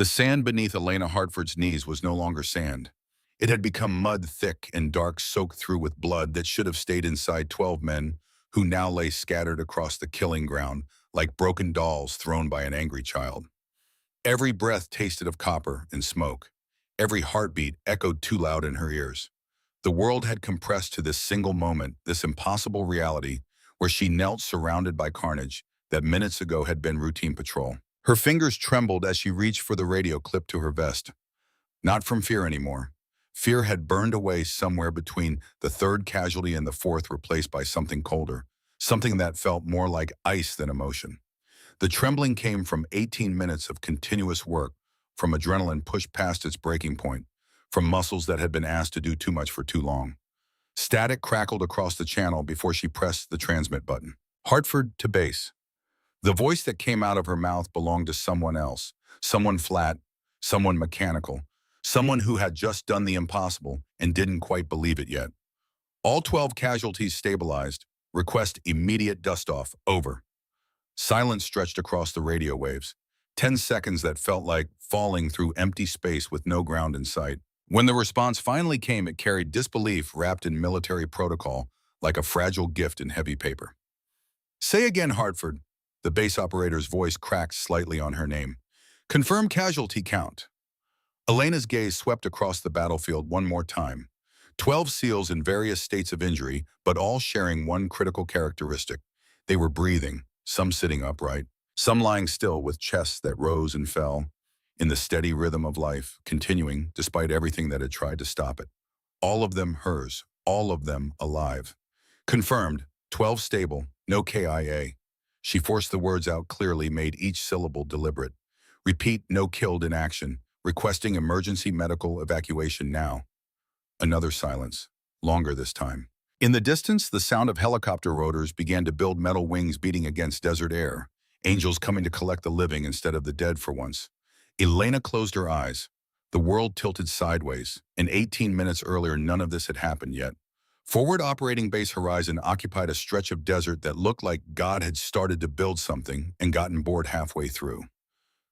The sand beneath Elena Hartford's knees was no longer sand. It had become mud thick and dark, soaked through with blood that should have stayed inside 12 men who now lay scattered across the killing ground like broken dolls thrown by an angry child. Every breath tasted of copper and smoke. Every heartbeat echoed too loud in her ears. The world had compressed to this single moment, this impossible reality, where she knelt surrounded by carnage that minutes ago had been routine patrol. Her fingers trembled as she reached for the radio clipped to her vest. Not from fear anymore. Fear had burned away somewhere between the third casualty and the fourth, replaced by something colder, something that felt more like ice than emotion. The trembling came from 18 minutes of continuous work, from adrenaline pushed past its breaking point, from muscles that had been asked to do too much for too long. Static crackled across the channel before she pressed the transmit button. Hartford to base. The voice that came out of her mouth belonged to someone else, someone flat, someone mechanical, someone who had just done the impossible and didn't quite believe it yet. All 12 casualties stabilized. Request immediate dust-off. Over. Silence stretched across the radio waves. 10 seconds that felt like falling through empty space with no ground in sight. When the response finally came, it carried disbelief wrapped in military protocol, like a fragile gift in heavy paper. Say again, Hartford. The base operator's voice cracked slightly on her name. Confirm casualty count. Elena's gaze swept across the battlefield one more time. 12 SEALs in various states of injury, but all sharing one critical characteristic. They were breathing, some sitting upright, some lying still with chests that rose and fell, in the steady rhythm of life, continuing despite everything that had tried to stop it. All of them hers, all of them alive. Confirmed, 12 stable, no KIA. She forced the words out clearly, made each syllable deliberate. Repeat, no killed in action, requesting emergency medical evacuation now. Another silence, longer this time. In the distance, the sound of helicopter rotors began to build, metal wings beating against desert air, angels coming to collect the living instead of the dead for once. Elena closed her eyes. The world tilted sideways, and 18 minutes earlier none of this had happened yet. Forward operating base Horizon occupied a stretch of desert that looked like God had started to build something and gotten bored halfway through.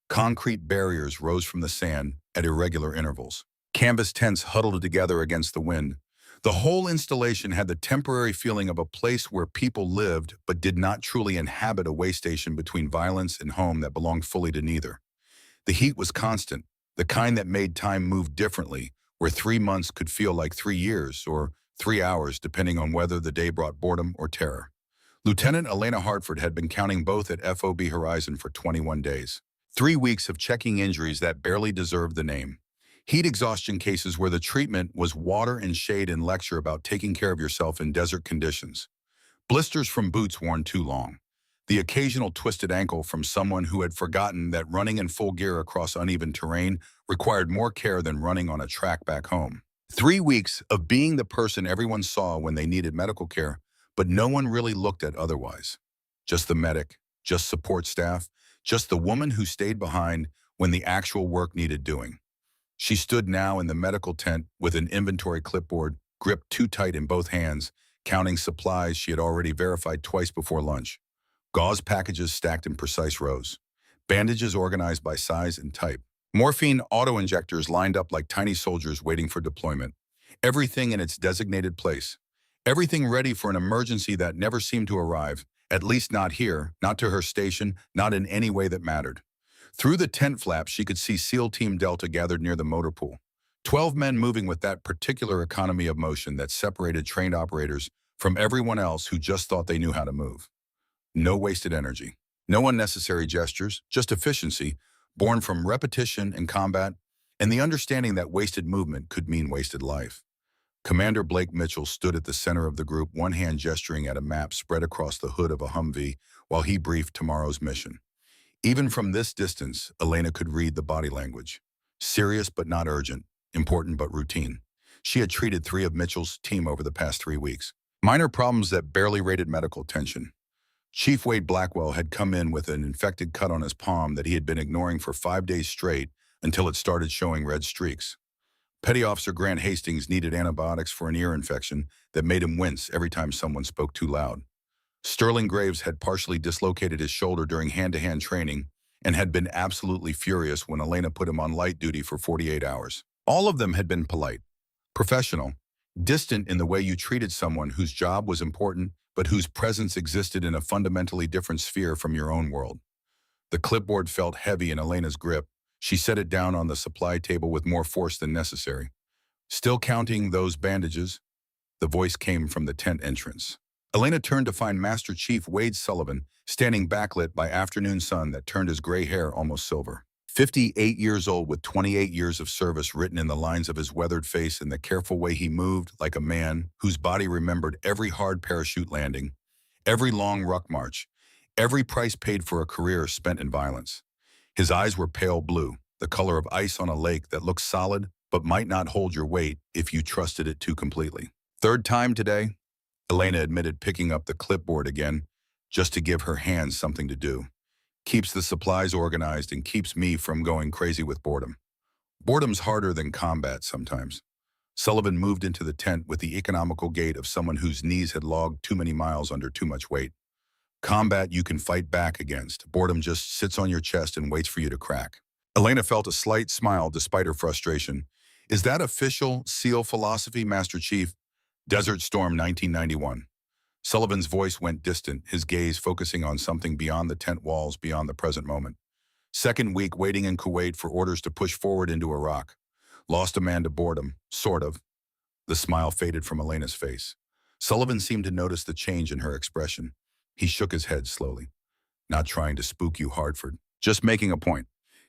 Concrete barriers rose from the sand at irregular intervals. Canvas tents huddled together against the wind. The whole installation had the temporary feeling of a place where people lived but did not truly inhabit, a way station between violence and home that belonged fully to neither. The heat was constant, the kind that made time move differently, where 3 months could feel like 3 years or 3 hours, depending on whether the day brought boredom or terror. Lieutenant Elena Hartford had been counting both at FOB Horizon for 21 days. 3 weeks of checking injuries that barely deserved the name. Heat exhaustion cases where the treatment was water and shade and lecture about taking care of yourself in desert conditions. Blisters from boots worn too long. The occasional twisted ankle from someone who had forgotten that running in full gear across uneven terrain required more care than running on a track back home. 3 weeks of being the person everyone saw when they needed medical care, but no one really looked at otherwise. Just the medic, just support staff, just the woman who stayed behind when the actual work needed doing. She stood now in the medical tent with an inventory clipboard gripped too tight in both hands, counting supplies she had already verified twice before lunch. Gauze packages stacked in precise rows. Bandages organized by size and type. Morphine auto-injectors lined up like tiny soldiers waiting for deployment. Everything in its designated place. Everything ready for an emergency that never seemed to arrive, at least not here, not to her station, not in any way that mattered. Through the tent flaps, she could see SEAL Team Delta gathered near the motor pool. 12 men moving with that particular economy of motion that separated trained operators from everyone else who just thought they knew how to move. No wasted energy. No unnecessary gestures, just efficiency, born from repetition and combat, and the understanding that wasted movement could mean wasted life. Commander Blake Mitchell stood at the center of the group, one hand gesturing at a map spread across the hood of a Humvee while he briefed tomorrow's mission. Even from this distance, Elena could read the body language. Serious but not urgent, important but routine. She had treated 3 of Mitchell's team over the past 3 weeks. Minor problems that barely rated medical attention. Chief Wade Blackwell had come in with an infected cut on his palm that he had been ignoring for 5 days straight until it started showing red streaks. Petty Officer Grant Hastings needed antibiotics for an ear infection that made him wince every time someone spoke too loud. Sterling Graves had partially dislocated his shoulder during hand-to-hand training, and had been absolutely furious when Elena put him on light duty for 48 hours. All of them had been polite, professional, distant in the way you treated someone whose job was important but whose presence existed in a fundamentally different sphere from your own world. The clipboard felt heavy in Elena's grip. She set it down on the supply table with more force than necessary. Still counting those bandages? The voice came from the tent entrance. Elena turned to find Master Chief Wade Sullivan standing backlit by afternoon sun that turned his gray hair almost silver. 58 years old with 28 years of service written in the lines of his weathered face and the careful way he moved like a man whose body remembered every hard parachute landing, every long ruck march, every price paid for a career spent in violence. His eyes were pale blue, the color of ice on a lake that looked solid but might not hold your weight if you trusted it too completely. Third time today? Elena admitted, picking up the clipboard again, just to give her hands something to do. Keeps the supplies organized and keeps me from going crazy with boredom. Boredom's harder than combat sometimes. Sullivan moved into the tent with the economical gait of someone whose knees had logged too many miles under too much weight. Combat you can fight back against. Boredom just sits on your chest and waits for you to crack. Elena felt a slight smile despite her frustration. Is that official SEAL philosophy, Master Chief? Desert Storm 1991. Sullivan's voice went distant, his gaze focusing on something beyond the tent walls, beyond the present moment. Second week waiting in Kuwait for orders to push forward into Iraq. Lost a man to boredom, sort of. The smile faded from Elena's face. Sullivan seemed to notice the change in her expression. He shook his head slowly. Not trying to spook you, Hartford. Just making a point.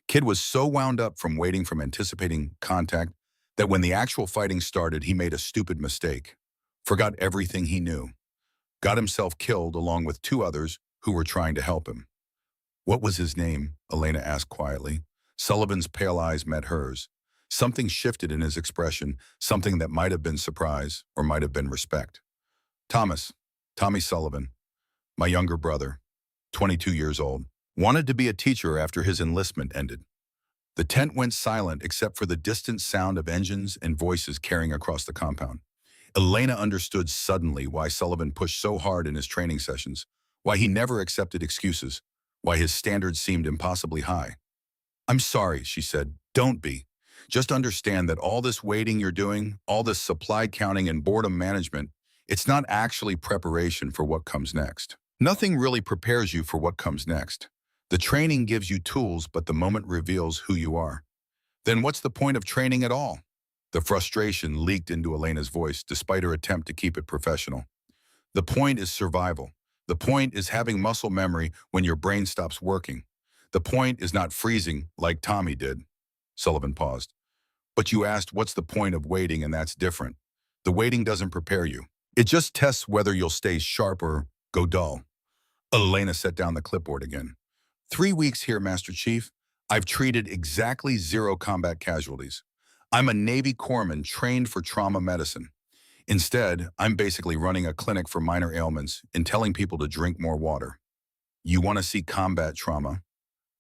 Kid was so wound up from waiting, from anticipating contact, that when the actual fighting started, he made a stupid mistake. Forgot everything he knew. Got himself killed along with two others who were trying to help him. What was his name? Elena asked quietly. Sullivan's pale eyes met hers. Something shifted in his expression, something that might have been surprise or might have been respect. Tommy Sullivan, my younger brother, 22 years old, wanted to be a teacher after his enlistment ended. The tent went silent except for the distant sound of engines and voices carrying across the compound. Elena understood suddenly why Sullivan pushed so hard in his training sessions, why he never accepted excuses, why his standards seemed impossibly high. I'm sorry, she said. Don't be. Just understand that all this waiting you're doing, all this supply counting and boredom management, it's not actually preparation for what comes next. Nothing really prepares you for what comes next. The training gives you tools, but the moment reveals who you are. Then what's the point of training at all? The frustration leaked into Elena's voice, despite her attempt to keep it professional. The point is survival. The point is having muscle memory when your brain stops working. The point is not freezing like Tommy did. Sullivan paused. But you asked what's the point of waiting, and that's different. The waiting doesn't prepare you. It just tests whether you'll stay sharp or go dull. Elena set down the clipboard again. 3 weeks here, Master Chief. I've treated exactly 0 combat casualties. I'm a Navy corpsman trained for trauma medicine. Instead, I'm basically running a clinic for minor ailments and telling people to drink more water. You want to see combat trauma?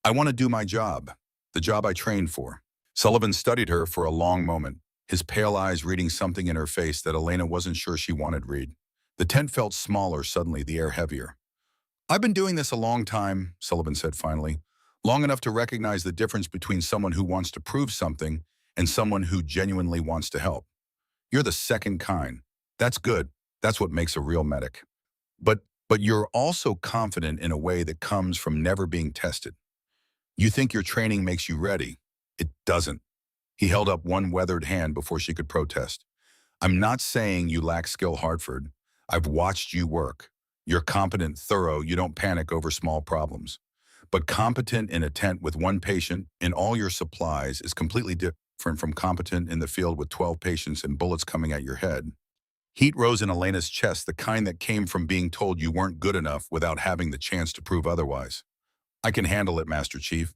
I want to do my job, the job I trained for. Sullivan studied her for a long moment, his pale eyes reading something in her face that Elena wasn't sure she wanted read. The tent felt smaller suddenly, the air heavier. I've been doing this a long time, Sullivan said finally, long enough to recognize the difference between someone who wants to prove something and someone who genuinely wants to help. You're the second kind. That's good. That's what makes a real medic. But you're also confident in a way that comes from never being tested. You think your training makes you ready. It doesn't. He held up one weathered hand before she could protest. I'm not saying you lack skill, Hartford. I've watched you work. You're competent, thorough, you don't panic over small problems. But competent in a tent with 1 patient in all your supplies is completely different from competent in the field with 12 patients and bullets coming at your head. Heat rose in Elena's chest, the kind that came from being told you weren't good enough without having the chance to prove otherwise. I can handle it, Master Chief.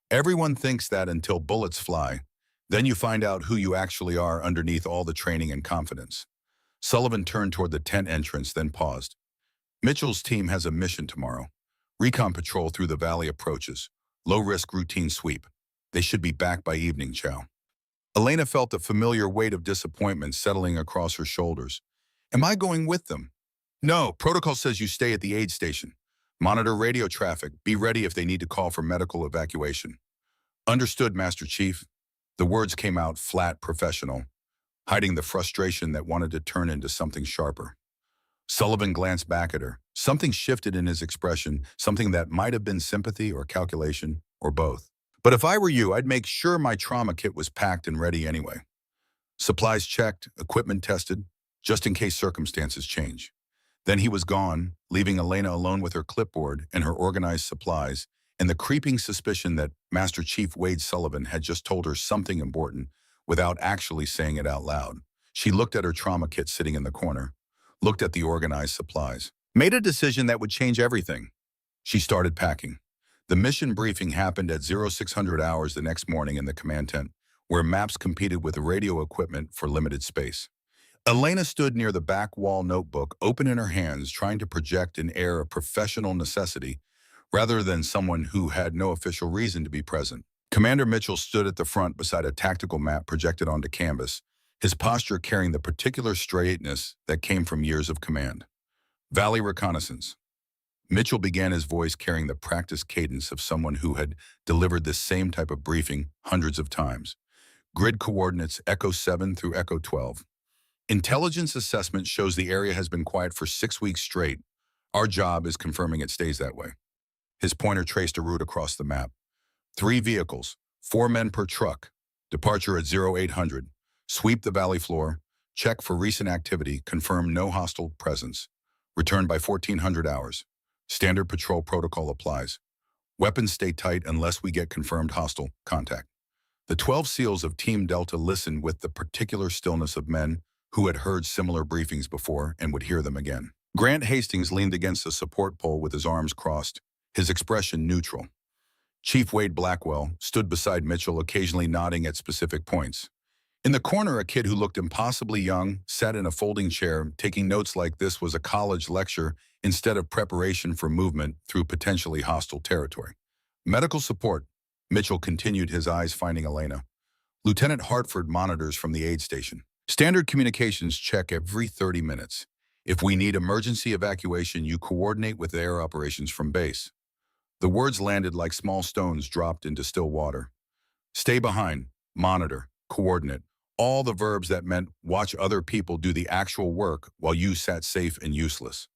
Everyone thinks that until bullets fly. Then you find out who you actually are underneath all the training and confidence. Sullivan turned toward the tent entrance, then paused. Mitchell's team has a mission tomorrow. Recon patrol through the valley approaches. Low-risk routine sweep. They should be back by evening, Chow. Elena felt a familiar weight of disappointment settling across her shoulders. Am I going with them? No, protocol says you stay at the aid station. Monitor radio traffic. Be ready if they need to call for medical evacuation. Understood, Master Chief. The words came out flat, professional, hiding the frustration that wanted to turn into something sharper. Sullivan glanced back at her. Something shifted in his expression, something that might have been sympathy or calculation, or both. But if I were you, I'd make sure my trauma kit was packed and ready anyway. Supplies checked, equipment tested, just in case circumstances change. Then he was gone, leaving Elena alone with her clipboard and her organized supplies, and the creeping suspicion that Master Chief Wade Sullivan had just told her something important without actually saying it out loud. She looked at her trauma kit sitting in the corner, looked at the organized supplies, made a decision that would change everything. She started packing. The mission briefing happened at 0600 hours the next morning in the command tent, where maps competed with radio equipment for limited space. Elena stood near the back wall notebook, open in her hands, trying to project an air of professional necessity rather than someone who had no official reason to be present. Commander Mitchell stood at the front beside a tactical map projected onto canvas, his posture carrying the particular straightness that came from years of command. Valley reconnaissance. Mitchell began, his voice carrying the practiced cadence of someone who had delivered this same type of briefing hundreds of times. Grid coordinates Echo 7 through Echo 12. Intelligence assessment shows the area has been quiet for 6 weeks straight. Our job is confirming it stays that way. His pointer traced a route across the map. 3 vehicles, 4 men per truck. Departure at 0800. Sweep the valley floor. Check for recent activity. Confirm no hostile presence. Return by 1400 hours. Standard patrol protocol applies. Weapons stay tight unless we get confirmed hostile contact. The 12 SEALs of Team Delta listened with the particular stillness of men who had heard similar briefings before and would hear them again. Grant Hastings leaned against a support pole with his arms crossed, his expression neutral. Chief Wade Blackwell stood beside Mitchell, occasionally nodding at specific points. In the corner, a kid who looked impossibly young sat in a folding chair, taking notes like this was a college lecture instead of preparation for movement through potentially hostile territory. Medical support. Mitchell continued, his eyes finding Elena. Lieutenant Hartford monitors from the aid station. Standard communications check every 30 minutes. If we need emergency evacuation, you coordinate with air operations from base. The words landed like small stones dropped into still water. Stay behind, monitor, coordinate. All the verbs that meant watch other people do the actual work while you sat safe and useless.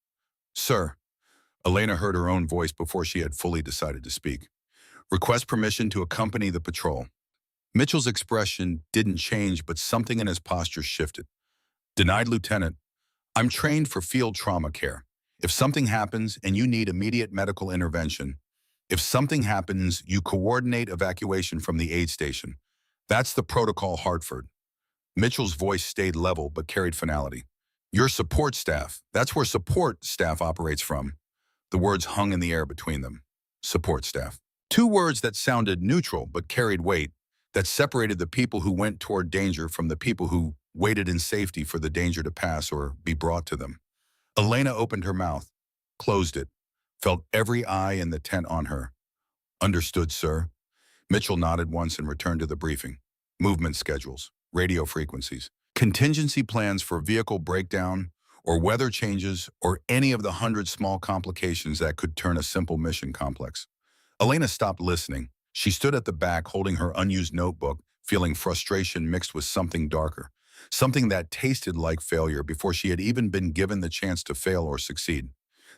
Sir, Elena heard her own voice before she had fully decided to speak. Request permission to accompany the patrol. Mitchell's expression didn't change, but something in his posture shifted. Denied, Lieutenant. I'm trained for field trauma care. If something happens and you need immediate medical intervention, if something happens, you coordinate evacuation from the aid station. That's the protocol, Hartford. Mitchell's voice stayed level but carried finality. Your support staff. That's where support staff operates from. The words hung in the air between them. Support staff. 2 words that sounded neutral but carried weight, that separated the people who went toward danger from the people who waited in safety for the danger to pass or be brought to them. Elena opened her mouth, closed it, felt every eye in the tent on her. Understood, sir. Mitchell nodded once and returned to the briefing. Movement schedules, radio frequencies, contingency plans for vehicle breakdown or weather changes or any of the 100 small complications that could turn a simple mission complex. Elena stopped listening. She stood at the back holding her unused notebook, feeling frustration mixed with something darker, something that tasted like failure before she had even been given the chance to fail or succeed.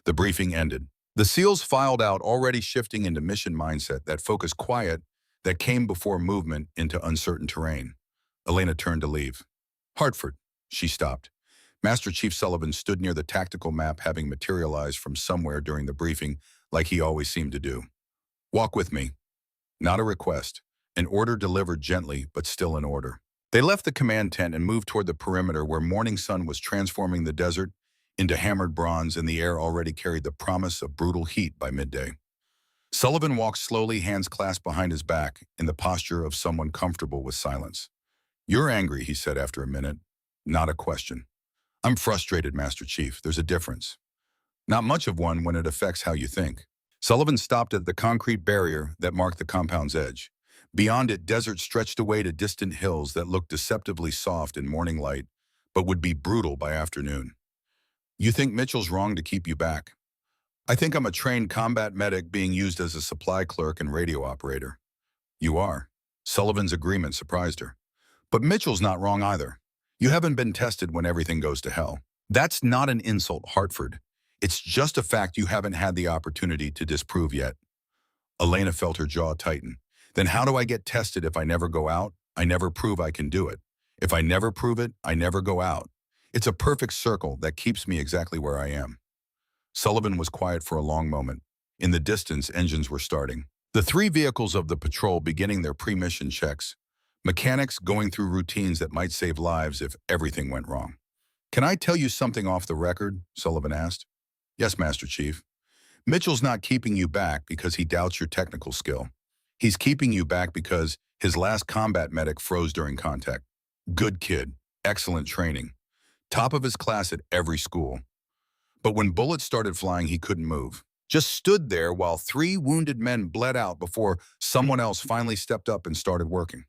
The briefing ended. The SEALs filed out, already shifting into mission mindset, that focused quiet that came before movement into uncertain terrain. Elena turned to leave. Hartford. She stopped. Master Chief Sullivan stood near the tactical map, having materialized from somewhere during the briefing like he always seemed to do. Walk with me. Not a request. An order delivered gently, but still an order. They left the command tent and moved toward the perimeter where morning sun was transforming the desert into hammered bronze, and the air already carried the promise of brutal heat by midday. Sullivan walked slowly, hands clasped behind his back, in the posture of someone comfortable with silence. You're angry, he said after a minute. Not a question. I'm frustrated, Master Chief. There's a difference. Not much of one when it affects how you think. Sullivan stopped at the concrete barrier that marked the compound's edge. Beyond it, desert stretched away to distant hills that looked deceptively soft in morning light, but would be brutal by afternoon. You think Mitchell's wrong to keep you back? I think I'm a trained combat medic being used as a supply clerk and radio operator. You are. Sullivan's agreement surprised her. But Mitchell's not wrong either. You haven't been tested when everything goes to hell. That's not an insult, Hartford. It's just a fact you haven't had the opportunity to disprove yet. Elena felt her jaw tighten. Then how do I get tested if I never go out? I never prove I can do it. If I never prove it, I never go out. It's a perfect circle that keeps me exactly where I am. Sullivan was quiet for a long moment. In the distance, engines were starting. The three vehicles of the patrol beginning their pre-mission checks. Mechanics going through routines that might save lives if everything went wrong. Can I tell you something off the record? Sullivan asked. Yes, Master Chief. Mitchell's not keeping you back because he doubts your technical skill. He's keeping you back because his last combat medic froze during contact. Good kid, excellent training, top of his class at every school. But when bullets started flying, he couldn't move. Just stood there while three wounded men bled out before someone else finally stepped up and started working.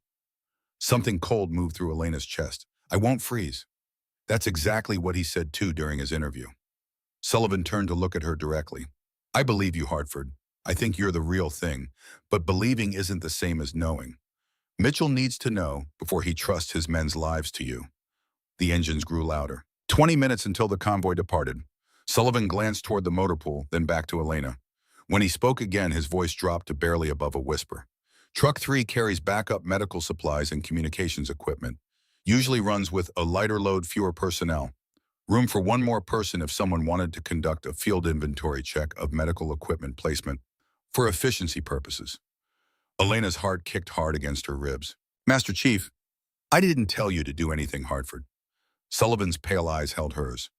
Something cold moved through Elena's chest. I won't freeze. That's exactly what he said too during his interview. Sullivan turned to look at her directly. I believe you, Hartford. I think you're the real thing, but believing isn't the same as knowing. Mitchell needs to know before he trusts his men's lives to you. The engines grew louder. 20 minutes until the convoy departed. Sullivan glanced toward the motor pool, then back to Elena. When he spoke again, his voice dropped to barely above a whisper. Truck 3 carries backup medical supplies and communications equipment. Usually runs with a lighter load, fewer personnel. Room for one more person if someone wanted to conduct a field inventory check of medical equipment placement for efficiency purposes. Elena's heart kicked hard against her ribs. Master Chief, I didn't tell you to do anything, Hartford. Sullivan's pale eyes held hers.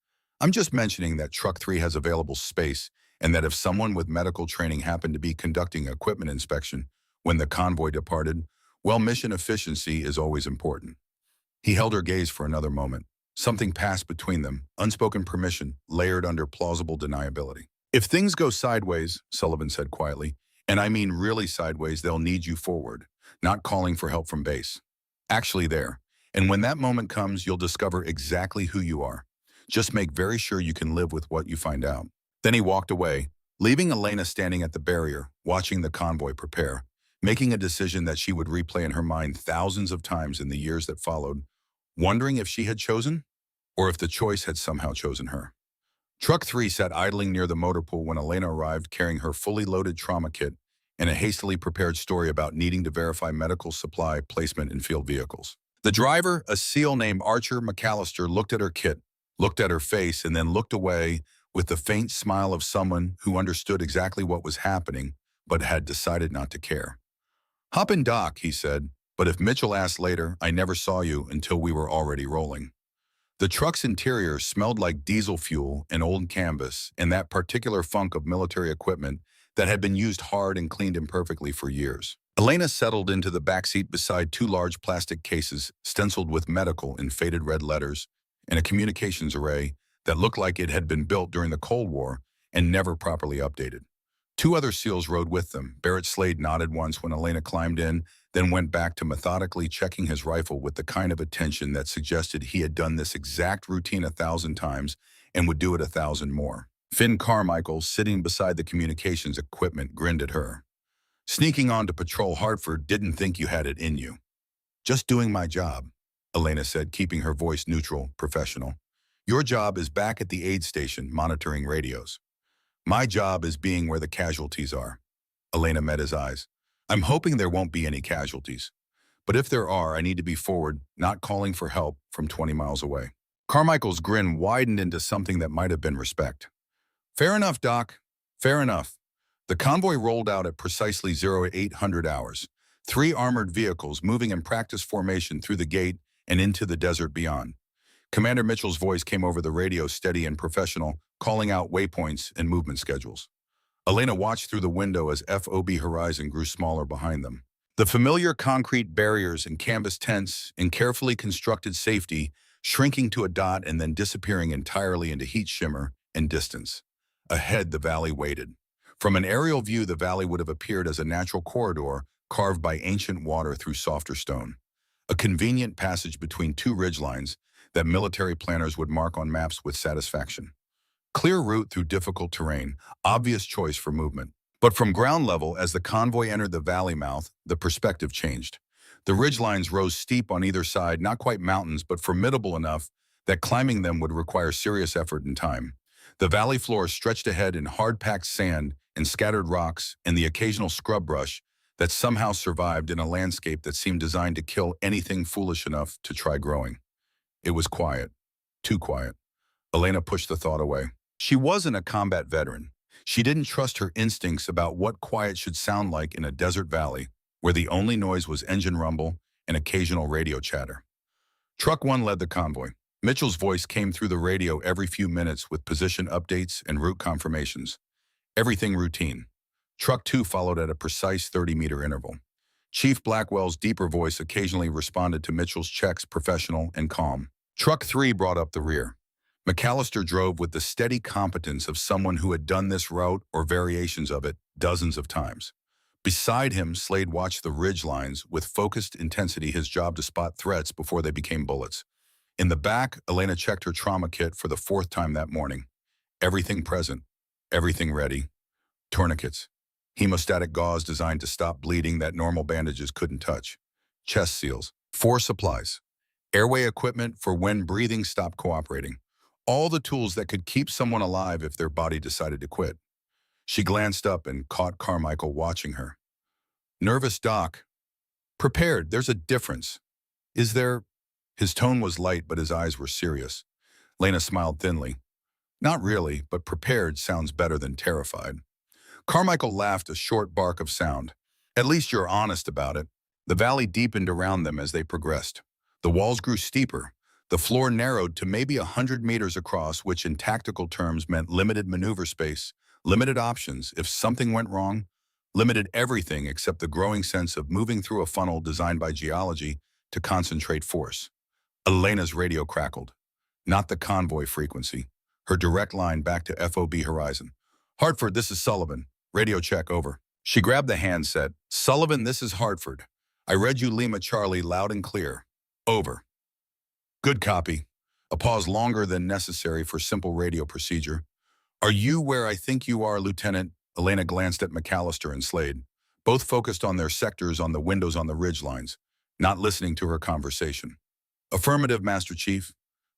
I'm just mentioning that Truck 3 has available space and that if someone with medical training happened to be conducting equipment inspection when the convoy departed, well, mission efficiency is always important. He held her gaze for another moment. Something passed between them, unspoken permission, layered under plausible deniability. If things go sideways, Sullivan said quietly, and I mean really sideways, they'll need you forward, not calling for help from base. Actually there. And when that moment comes, you'll discover exactly who you are. Just make very sure you can live with what you find out. Then he walked away, leaving Elena standing at the barrier, watching the convoy prepare, making a decision that she would replay in her mind thousands of times in the years that followed, wondering if she had chosen, or if the choice had somehow chosen her. Truck 3 sat idling near the motor pool when Elena arrived carrying her fully loaded trauma kit and a hastily prepared story about needing to verify medical supply placement in field vehicles. The driver, a SEAL named Archer McAllister, looked at her kit, looked at her face, and then looked away with the faint smile of someone who understood exactly what was happening but had decided not to care. Hop in, Doc, he said, but if Mitchell asked later, I never saw you until we were already rolling. The truck's interior smelled like diesel fuel and old canvas and that particular funk of military equipment that had been used hard and cleaned imperfectly for years. Elena settled into the backseat beside two large plastic cases stenciled with medical in faded red letters and a communications array that looked like it had been built during the Cold War and never properly updated. Two other SEALs rode with them. Barrett Slade nodded once when Elena climbed in, then went back to methodically checking his rifle with the kind of attention that suggested he had done this exact routine 1,000 times and would do it 1,000 more. Finn Carmichael, sitting beside the communications equipment, grinned at her. Sneaking on to patrol Hartford didn't think you had it in you. Just doing my job, Elena said, keeping her voice neutral, professional. Your job is back at the aid station, monitoring radios. My job is being where the casualties are. Elena met his eyes. I'm hoping there won't be any casualties. But if there are, I need to be forward, not calling for help from 20 miles away. Carmichael's grin widened into something that might have been respect. Fair enough, Doc. Fair enough. The convoy rolled out at precisely 0800 hours. 3 armored vehicles moving in practice formation through the gate and into the desert beyond. Commander Mitchell's voice came over the radio, steady and professional, calling out waypoints and movement schedules. Elena watched through the window as FOB horizon grew smaller behind them. The familiar concrete barriers and canvas tents in carefully constructed safety shrinking to a dot and then disappearing entirely into heat shimmer and distance. Ahead, the valley waited. From an aerial view, the valley would have appeared as a natural corridor carved by ancient water through softer stone. A convenient passage between two ridgelines that military planners would mark on maps with satisfaction. Clear route through difficult terrain, obvious choice for movement. But from ground level, as the convoy entered the valley mouth, the perspective changed. The ridgelines rose steep on either side, not quite mountains, but formidable enough that climbing them would require serious effort and time. The valley floor stretched ahead in hard-packed sand and scattered rocks and the occasional scrub brush that somehow survived in a landscape that seemed designed to kill anything foolish enough to try growing. It was quiet, too quiet. Elena pushed the thought away. She wasn't a combat veteran. She didn't trust her instincts about what quiet should sound like in a desert valley where the only noise was engine rumble and occasional radio chatter. Truck 1 led the convoy. Mitchell's voice came through the radio every few minutes with position updates and route confirmations. Everything routine. Truck 2 followed at a precise 30-meter interval. Chief Blackwell's deeper voice occasionally responded to Mitchell's checks, professional and calm. Truck 3 brought up the rear. McAllister drove with the steady competence of someone who had done this route or variations of it dozens of times. Beside him, Slade watched the ridge lines with focused intensity, his job to spot threats before they became bullets. In the back, Elena checked her trauma kit for the 4th time that morning. Everything present, everything ready. Tourniquets, hemostatic gauze designed to stop bleeding that normal bandages couldn't touch. Chest seals, 4 supplies. Airway equipment for when breathing stopped cooperating. All the tools that could keep someone alive if their body decided to quit. She glanced up and caught Carmichael watching her. Nervous, Doc. Prepared, there's a difference. Is there? His tone was light, but his eyes were serious. Lena smiled thinly. Not really, but prepared sounds better than terrified. Carmichael laughed, a short bark of sound. At least you're honest about it. The valley deepened around them as they progressed. The walls grew steeper. The floor narrowed to maybe 100 meters across, which in tactical terms meant limited maneuver space, limited options if something went wrong, limited everything except the growing sense of moving through a funnel designed by geology to concentrate force. Elena's radio crackled. Not the convoy frequency. Her direct line back to FOB Horizon. Hartford, this is Sullivan. Radio check, over. She grabbed the handset. Sullivan, this is Hartford. I read you Lima Charlie loud and clear. Over. Good copy. A pause longer than necessary for simple radio procedure. Are you where I think you are, Lieutenant? Elena glanced at McAllister and Slade, both focused on their sectors on the windows on the ridge lines, not listening to her conversation. Affirmative, Master Chief.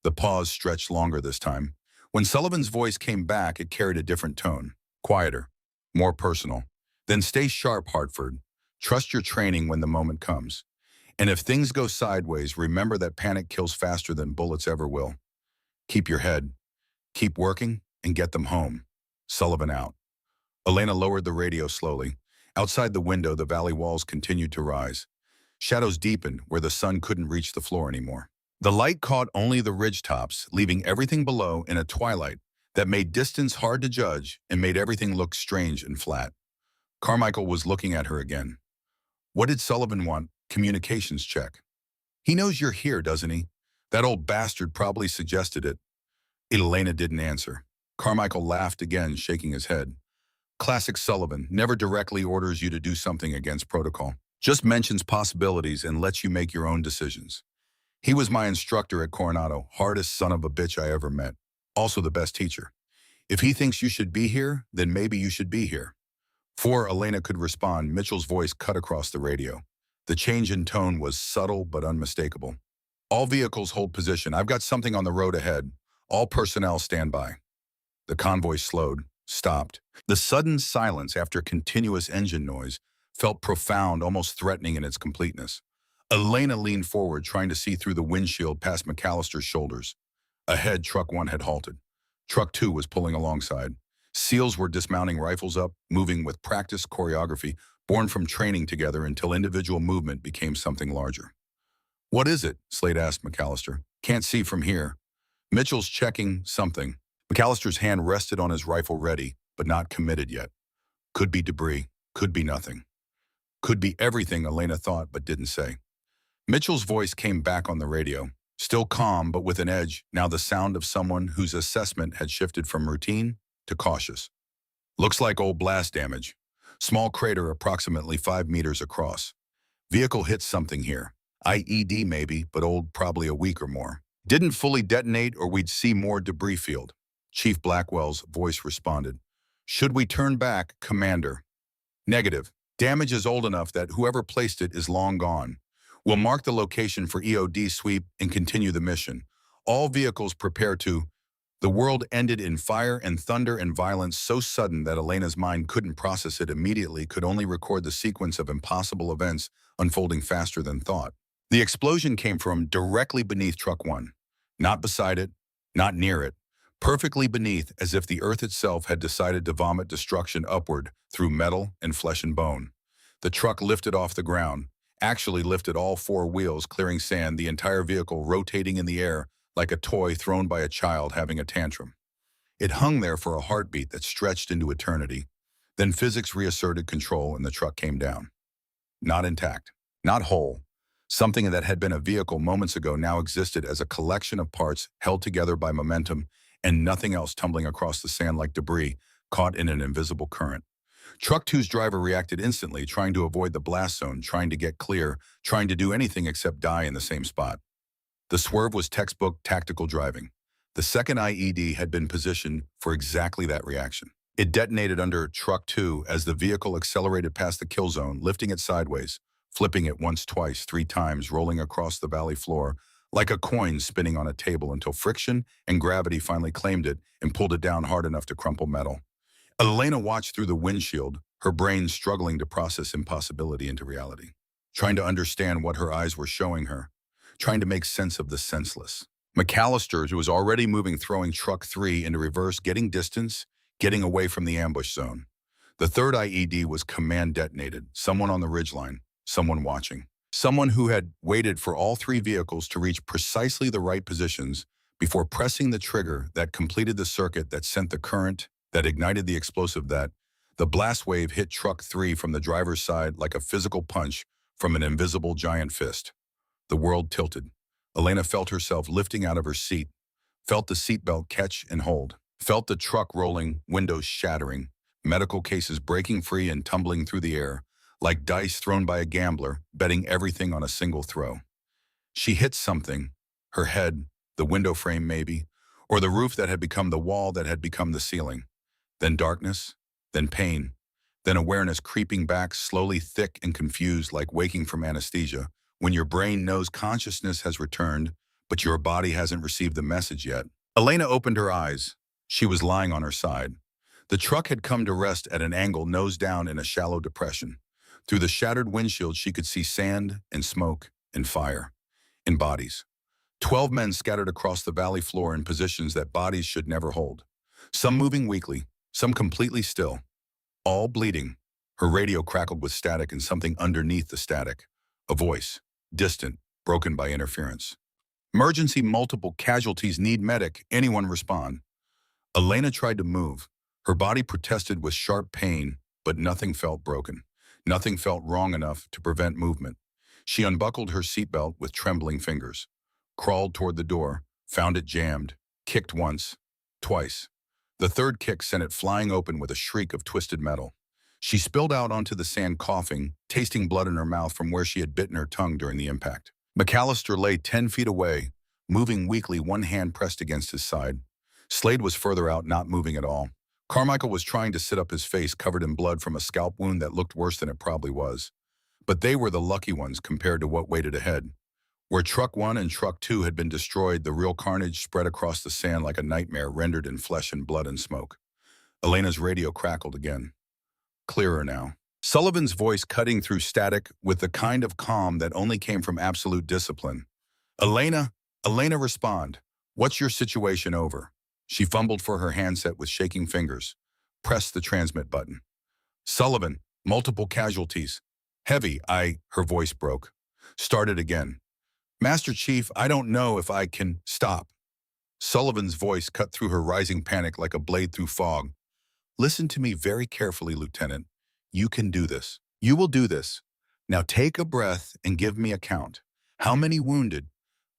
The pause stretched longer this time. When Sullivan's voice came back, it carried a different tone. Quieter. More personal. Then stay sharp, Hartford. Trust your training when the moment comes. And if things go sideways, remember that panic kills faster than bullets ever will. Keep your head. Keep working and get them home. Sullivan out. Elena lowered the radio slowly. Outside the window, the valley walls continued to rise. Shadows deepened where the sun couldn't reach the floor anymore. The light caught only the ridge tops, leaving everything below in a twilight that made distance hard to judge and made everything look strange and flat. Carmichael was looking at her again. What did Sullivan want? Communications check. He knows you're here, doesn't he? That old bastard probably suggested it. Elena didn't answer. Carmichael laughed again, shaking his head. Classic Sullivan, never directly orders you to do something against protocol. Just mentions possibilities and lets you make your own decisions. He was my instructor at Coronado, hardest son of a bitch I ever met. Also the best teacher. If he thinks you should be here, then maybe you should be here. Before Elena could respond, Mitchell's voice cut across the radio. The change in tone was subtle but unmistakable. All vehicles hold position. I've got something on the road ahead. All personnel stand by. The convoy slowed, stopped. The sudden silence after continuous engine noise felt profound, almost threatening in its completeness. Elena leaned forward, trying to see through the windshield past McAllister's shoulders. Ahead, Truck 1 had halted. Truck 2 was pulling alongside. SEALs were dismounting, rifles up, moving with practiced choreography, born from training together until individual movement became something larger. What is it? Slade asked McAllister. Can't see from here. Mitchell's checking something. McAllister's hand rested on his rifle, ready, but not committed yet. Could be debris, could be nothing. Could be everything, Elena thought, but didn't say. Mitchell's voice came back on the radio, still calm but with an edge, now the sound of someone whose assessment had shifted from routine to cautious. Looks like old blast damage. Small crater approximately 5 meters across. Vehicle hit something here. IED maybe, but old probably a week or more. Didn't fully detonate or we'd see more debris field. Chief Blackwell's voice responded. Should we turn back, Commander? Negative. Damage is old enough that whoever placed it is long gone. We'll mark the location for EOD sweep and continue the mission. All vehicles prepare to. The world ended in fire and thunder and violence so sudden that Elena's mind couldn't process it immediately, could only record the sequence of impossible events unfolding faster than thought. The explosion came from directly beneath Truck 1. Not beside it, not near it. Perfectly beneath, as if the earth itself had decided to vomit destruction upward through metal and flesh and bone. The truck lifted off the ground, actually lifted all four wheels, clearing sand, the entire vehicle rotating in the air like a toy thrown by a child having a tantrum. It hung there for a heartbeat that stretched into eternity. Then physics reasserted control and the truck came down. Not intact, not whole. Something that had been a vehicle moments ago now existed as a collection of parts held together by momentum and nothing else, tumbling across the sand like debris caught in an invisible current. Truck 2's driver reacted instantly, trying to avoid the blast zone, trying to get clear, trying to do anything except die in the same spot. The swerve was textbook tactical driving. The second IED had been positioned for exactly that reaction. It detonated under Truck 2 as the vehicle accelerated past the kill zone, lifting it sideways, flipping it once, twice, three times, rolling across the valley floor like a coin spinning on a table until friction and gravity finally claimed it and pulled it down hard enough to crumple metal. Elena watched through the windshield, her brain struggling to process impossibility into reality, trying to understand what her eyes were showing her, trying to make sense of the senseless. McAllister, who was already moving, throwing Truck 3 into reverse, getting distance, getting away from the ambush zone. The third IED was command detonated, someone on the ridgeline, someone watching. Someone who had waited for all three vehicles to reach precisely the right positions before pressing the trigger that completed the circuit that sent the current, that ignited the explosive, that the blast wave hit Truck 3 from the driver's side like a physical punch from an invisible giant fist. The world tilted. Elena felt herself lifting out of her seat, felt the seatbelt catch and hold, felt the truck rolling, windows shattering, medical cases breaking free and tumbling through the air, like dice thrown by a gambler, betting everything on a single throw. She hit something, her head, the window frame maybe, or the roof that had become the wall that had become the ceiling. Then darkness, then pain, then awareness creeping back, slowly, thick and confused, like waking from anesthesia, when your brain knows consciousness has returned, but your body hasn't received the message yet. Elena opened her eyes. She was lying on her side. The truck had come to rest at an angle, nose down in a shallow depression. Through the shattered windshield, she could see sand and smoke and fire and bodies. 12 men scattered across the valley floor in positions that bodies should never hold. Some moving weakly, some completely still, all bleeding. Her radio crackled with static and something underneath the static. A voice, distant, broken by interference. Emergency, multiple casualties, need medic, anyone respond. Elena tried to move. Her body protested with sharp pain, but nothing felt broken. Nothing felt wrong enough to prevent movement. She unbuckled her seatbelt with trembling fingers, crawled toward the door, found it jammed, kicked once, twice. The third kick sent it flying open with a shriek of twisted metal. She spilled out onto the sand, coughing, tasting blood in her mouth from where she had bitten her tongue during the impact. McAllister lay 10 feet away, moving weakly, one hand pressed against his side. Slade was further out, not moving at all. Carmichael was trying to sit up, his face covered in blood from a scalp wound that looked worse than it probably was. But they were the lucky ones compared to what waited ahead. Where Truck 1 and Truck 2 had been destroyed, the real carnage spread across the sand like a nightmare rendered in flesh and blood and smoke. Elena's radio crackled again. Clearer now. Sullivan's voice cutting through static with the kind of calm that only came from absolute discipline. Elena, respond. What's your situation? Over. She fumbled for her handset with shaking fingers, pressed the transmit button. Sullivan, multiple casualties. Heavy, her voice broke. Started again. Master Chief, I don't know if I can stop. Sullivan's voice cut through her rising panic like a blade through fog. Listen to me very carefully, Lieutenant. You can do this. You will do this. Now take a breath and give me a count. How many wounded?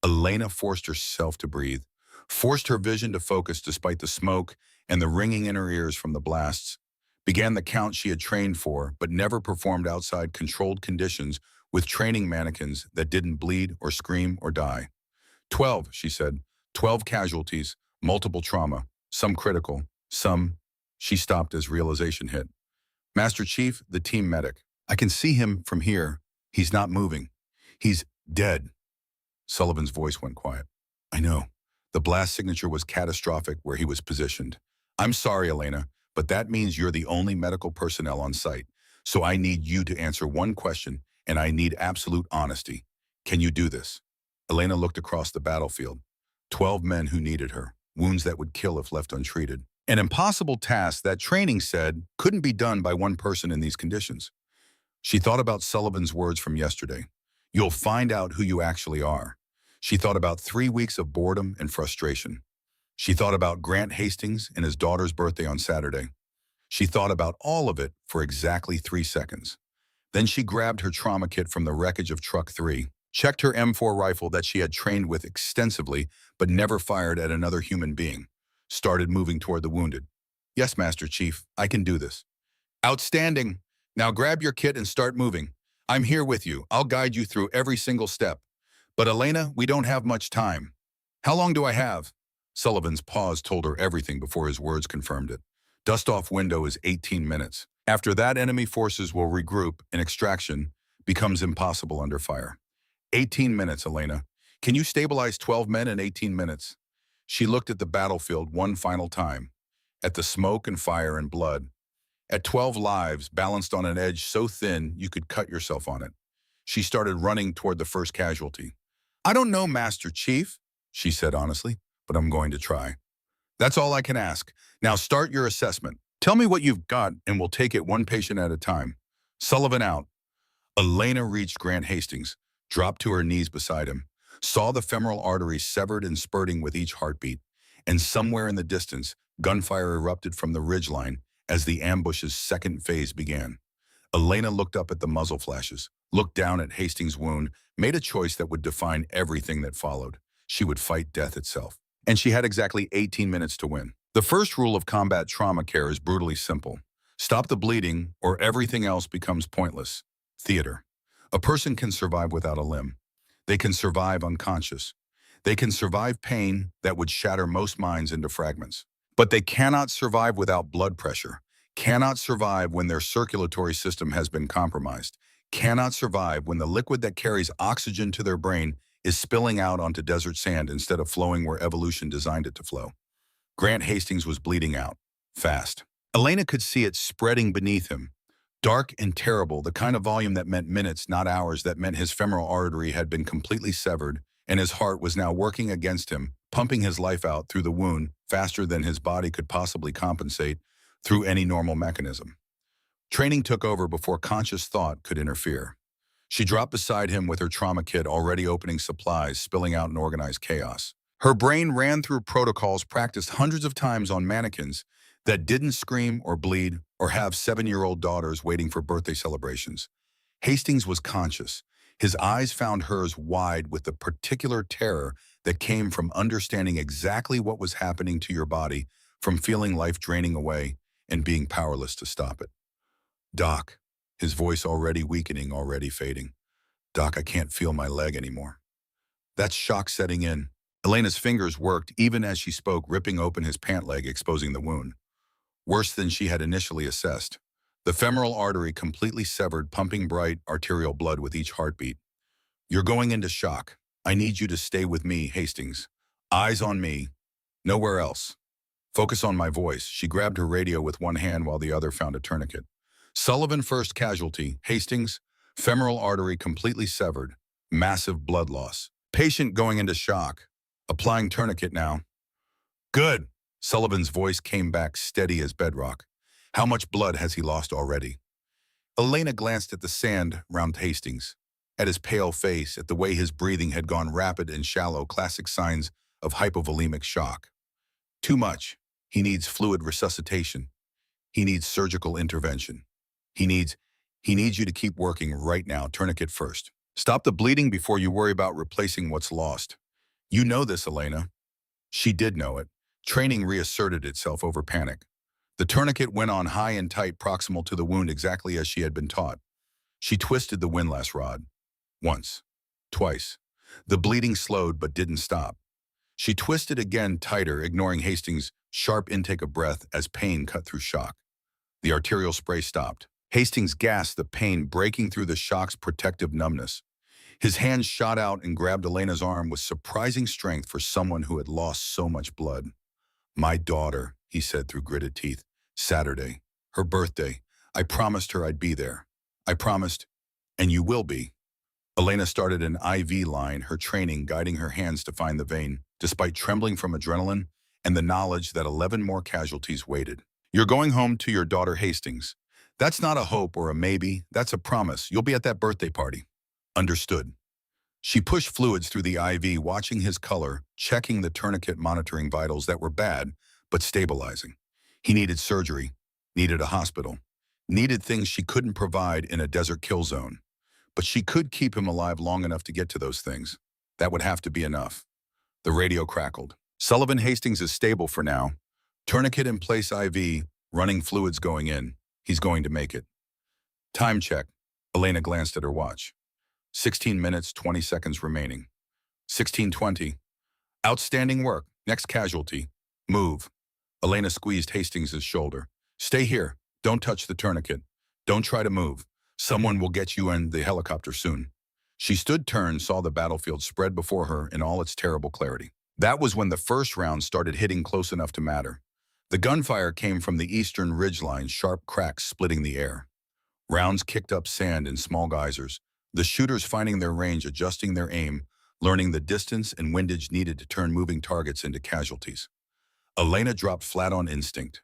Elena forced herself to breathe, forced her vision to focus despite the smoke and the ringing in her ears from the blasts, began the count she had trained for but never performed outside controlled conditions with training mannequins that didn't bleed or scream or die. 12, she said. 12 casualties, multiple trauma. some critical, some. She stopped as realization hit. Master Chief, the team medic. I can see him from here. He's not moving. He's dead. Sullivan's voice went quiet. I know. The blast signature was catastrophic where he was positioned. I'm sorry, Elena, but that means you're the only medical personnel on site. So I need you to answer one question, and I need absolute honesty. Can you do this? Elena looked across the battlefield. 12 men who needed her, wounds that would kill if left untreated. An impossible task that training said couldn't be done by one person in these conditions. She thought about Sullivan's words from yesterday. You'll find out who you actually are. She thought about 3 weeks of boredom and frustration. She thought about Grant Hastings and his daughter's birthday on Saturday. She thought about all of it for exactly 3 seconds. Then she grabbed her trauma kit from the wreckage of Truck 3, checked her M4 rifle that she had trained with extensively but never fired at another human being, started moving toward the wounded. Yes, Master Chief, I can do this. Outstanding. Now grab your kit and start moving. I'm here with you. I'll guide you through every single step. But Elena, we don't have much time. How long do I have? Sullivan's pause told her everything before his words confirmed it. Dust-off window is 18 minutes. After that, enemy forces will regroup and extraction becomes impossible under fire. 18 minutes, Elena. Can you stabilize 12 men in 18 minutes? She looked at the battlefield one final time, at the smoke and fire and blood, at 12 lives balanced on an edge so thin you could cut yourself on it. She started running toward the first casualty. I don't know, Master Chief, she said honestly, but I'm going to try. That's all I can ask. Now start your assessment. Tell me what you've got and we'll take it one patient at a time. Sullivan out. Elena reached Grant Hastings, dropped to her knees beside him, saw the femoral artery severed and spurting with each heartbeat, and somewhere in the distance, gunfire erupted from the ridgeline as the ambush's second phase began. Elena looked up at the muzzle flashes, looked down at Hastings' wound, made a choice that would define everything that followed. She would fight death itself. And she had exactly 18 minutes to win. The first rule of combat trauma care is brutally simple. Stop the bleeding or everything else becomes pointless. Theater. A person can survive without a limb. They can survive unconscious. They can survive pain that would shatter most minds into fragments. But they cannot survive without blood pressure, cannot survive when their circulatory system has been compromised, cannot survive when the liquid that carries oxygen to their brain is spilling out onto desert sand instead of flowing where evolution designed it to flow. Grant Hastings was bleeding out, fast. Elena could see it spreading beneath him. Dark and terrible, the kind of volume that meant minutes, not hours, that meant his femoral artery had been completely severed, and his heart was now working against him, pumping his life out through the wound faster than his body could possibly compensate through any normal mechanism. Training took over before conscious thought could interfere. She dropped beside him with her trauma kit already opening supplies, spilling out in organized chaos. Her brain ran through protocols practiced hundreds of times on mannequins that didn't scream or bleed or have 7-year-old daughters waiting for birthday celebrations. Hastings was conscious. His eyes found hers wide with the particular terror that came from understanding exactly what was happening to your body, from feeling life draining away and being powerless to stop it. Doc, his voice already weakening, already fading. Doc, I can't feel my leg anymore. That's shock setting in. Elena's fingers worked even as she spoke, ripping open his pant leg, exposing the wound. Worse than she had initially assessed. The femoral artery completely severed, pumping bright arterial blood with each heartbeat. You're going into shock. I need you to stay with me, Hastings. Eyes on me. Nowhere else. Focus on my voice. She grabbed her radio with one hand while the other found a tourniquet. Sullivan first casualty. Hastings, femoral artery completely severed. Massive blood loss. Patient going into shock. Applying tourniquet now. Good. Sullivan's voice came back steady as bedrock. How much blood has he lost already? Elena glanced at the sand round Hastings, at his pale face, at the way his breathing had gone rapid and shallow, classic signs of hypovolemic shock. Too much. He needs fluid resuscitation. He needs surgical intervention. He needs you to keep working right now, tourniquet first. Stop the bleeding before you worry about replacing what's lost. You know this, Elena. She did know it. Training reasserted itself over panic. The tourniquet went on high and tight, proximal to the wound, exactly as she had been taught. She twisted the windlass rod. Once. Twice. The bleeding slowed but didn't stop. She twisted again, tighter, ignoring Hastings' Sharp intake of breath as pain cut through shock. The arterial spray stopped. Hastings gasped, the pain breaking through the shock's protective numbness. His hand shot out and grabbed Elena's arm with surprising strength for someone who had lost so much blood. "My daughter," he said through gritted teeth. "Saturday. Her birthday. I promised her I'd be there. I promised, and you will be." Elena started an IV line, her training guiding her hands to find the vein, despite trembling from adrenaline and the knowledge that 11 more casualties waited. "You're going home to your daughter Hastings. That's not a hope or a maybe, that's a promise. You'll be at that birthday party." "Understood." She pushed fluids through the IV, watching his color, checking the tourniquet, monitoring vitals that were bad, but stabilizing. He needed surgery, needed a hospital, needed things she couldn't provide in a desert kill zone. But she could keep him alive long enough to get to those things. That would have to be enough. The radio crackled. "Sullivan Hastings is stable for now. Tourniquet in place, IV, running fluids going in. He's going to make it." Time check. Elena glanced at her watch. 16 minutes, 20 seconds remaining. 16:20. "Outstanding work. Next casualty. Move." Elena squeezed Hastings' shoulder. "Stay here. Don't touch the tourniquet. Don't try to move. Someone will get you in the helicopter soon." She stood turned, saw the battlefield spread before her in all its terrible clarity. That was when the first round started hitting close enough to matter. The gunfire came from the eastern ridgeline, sharp cracks splitting the air. Rounds kicked up sand in small geysers, the shooters finding their range, adjusting their aim, learning the distance and windage needed to turn moving targets into casualties. Elena dropped flat on instinct.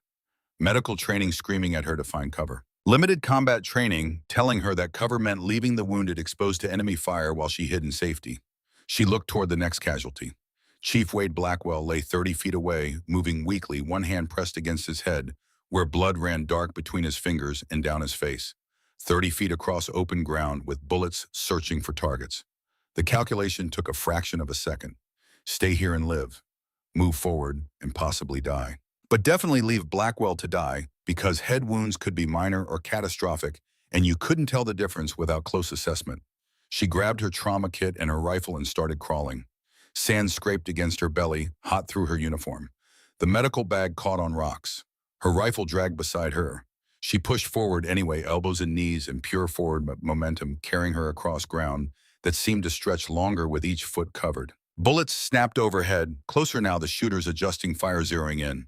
Medical training screaming at her to find cover. Limited combat training telling her that cover meant leaving the wounded exposed to enemy fire while she hid in safety. She looked toward the next casualty. Chief Wade Blackwell lay 30 feet away, moving weakly, one hand pressed against his head, where blood ran dark between his fingers and down his face. 30 feet across open ground with bullets searching for targets. The calculation took a fraction of a second. Stay here and live. Move forward and possibly die. But definitely leave Blackwell to die, because head wounds could be minor or catastrophic, and you couldn't tell the difference without close assessment. She grabbed her trauma kit and her rifle and started crawling. Sand scraped against her belly, hot through her uniform. The medical bag caught on rocks. Her rifle dragged beside her. She pushed forward anyway, elbows and knees in pure forward momentum, carrying her across ground that seemed to stretch longer with each foot covered. Bullets snapped overhead, closer now, the shooters adjusting fire, zeroing in.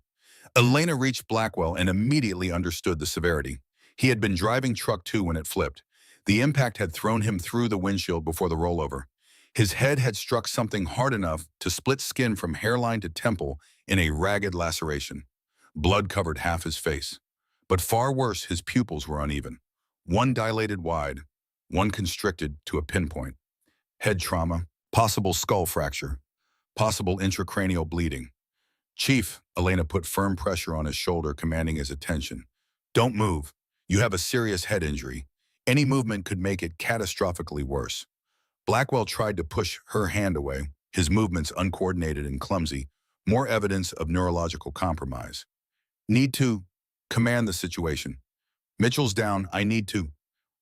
Elena reached Blackwell and immediately understood the severity. He had been driving truck 2 when it flipped. The impact had thrown him through the windshield before the rollover. His head had struck something hard enough to split skin from hairline to temple in a ragged laceration. Blood covered half his face. But far worse, his pupils were uneven. One dilated wide, one constricted to a pinpoint. Head trauma, possible skull fracture, possible intracranial bleeding. "Chief," Elena put firm pressure on his shoulder, commanding his attention. "Don't move. You have a serious head injury. Any movement could make it catastrophically worse." Blackwell tried to push her hand away, his movements uncoordinated and clumsy, more evidence of neurological compromise. "Need to command the situation. Mitchell's down. I need to.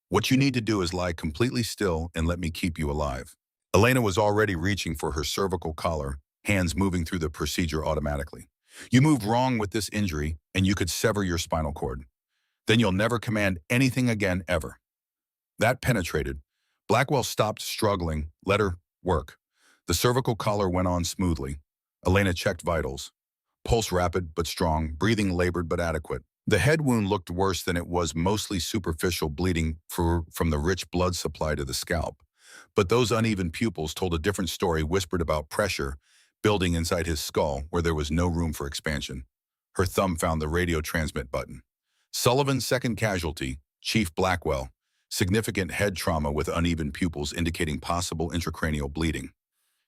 What you need to do is lie completely still and let me keep you alive." Elena was already reaching for her cervical collar, hands moving through the procedure automatically. "You moved wrong with this injury, and you could sever your spinal cord. Then you'll never command anything again, ever." That penetrated. Blackwell stopped struggling, let her work. The cervical collar went on smoothly. Elena checked vitals. Pulse rapid but strong, breathing labored but adequate. The head wound looked worse than it was, mostly superficial bleeding from the rich blood supply to the scalp. But those uneven pupils told a different story, whispered about pressure building inside his skull where there was no room for expansion. Her thumb found the radio transmit button. "Sullivan's second casualty, Chief Blackwell. Significant head trauma with uneven pupils indicating possible intracranial bleeding.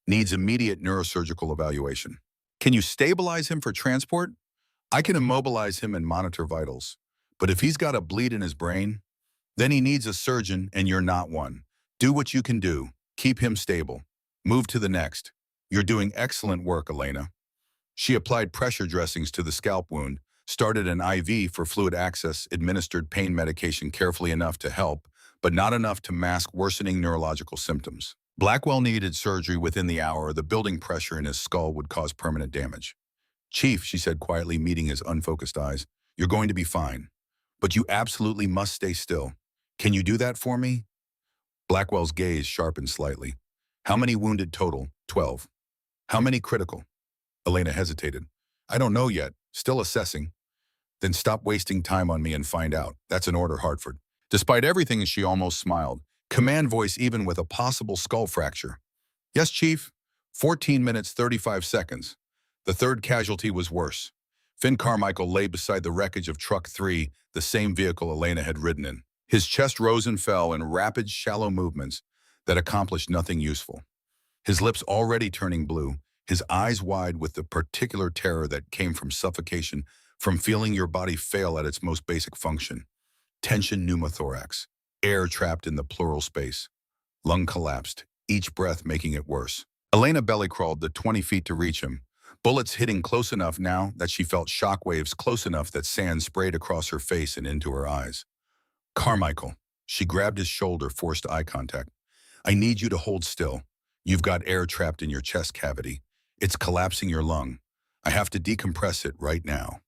Needs immediate neurosurgical evaluation. Can you stabilize him for transport? I can immobilize him and monitor vitals. But if he's got a bleed in his brain, then he needs a surgeon and you're not one. Do what you can do. Keep him stable. Move to the next. You're doing excellent work, Elena." She applied pressure dressings to the scalp wound, started an IV for fluid access, administered pain medication carefully enough to help, but not enough to mask worsening neurological symptoms. Blackwell needed surgery within the hour. The building pressure in his skull would cause permanent damage. Chief, she said quietly, meeting his unfocused eyes, you're going to be fine. But you absolutely must stay still. Can you do that for me? Blackwell's gaze sharpened slightly. How many wounded total? 12. How many critical? Elena hesitated. I don't know yet. Still assessing. Then stop wasting time on me and find out. That's an order, Hartford. Despite everything, she almost smiled. Command voice even with a possible skull fracture. Yes, Chief. 14 minutes, 35 seconds. The third casualty was worse. Finn Carmichael lay beside the wreckage of Truck 3, the same vehicle Elena had ridden in. His chest rose and fell in rapid, shallow movements that accomplished nothing useful. His lips already turning blue, his eyes wide with the particular terror that came from suffocation, from feeling your body fail at its most basic function. Tension pneumothorax, air trapped in the pleural space. Lung collapsed, each breath making it worse. Elena belly crawled the 20 feet to reach him, bullets hitting close enough now that she felt shockwaves close enough that sand sprayed across her face and into her eyes. Carmichael. She grabbed his shoulder, forced eye contact. I need you to hold still. You've got air trapped in your chest cavity. It's collapsing your lung. I have to decompress it right now.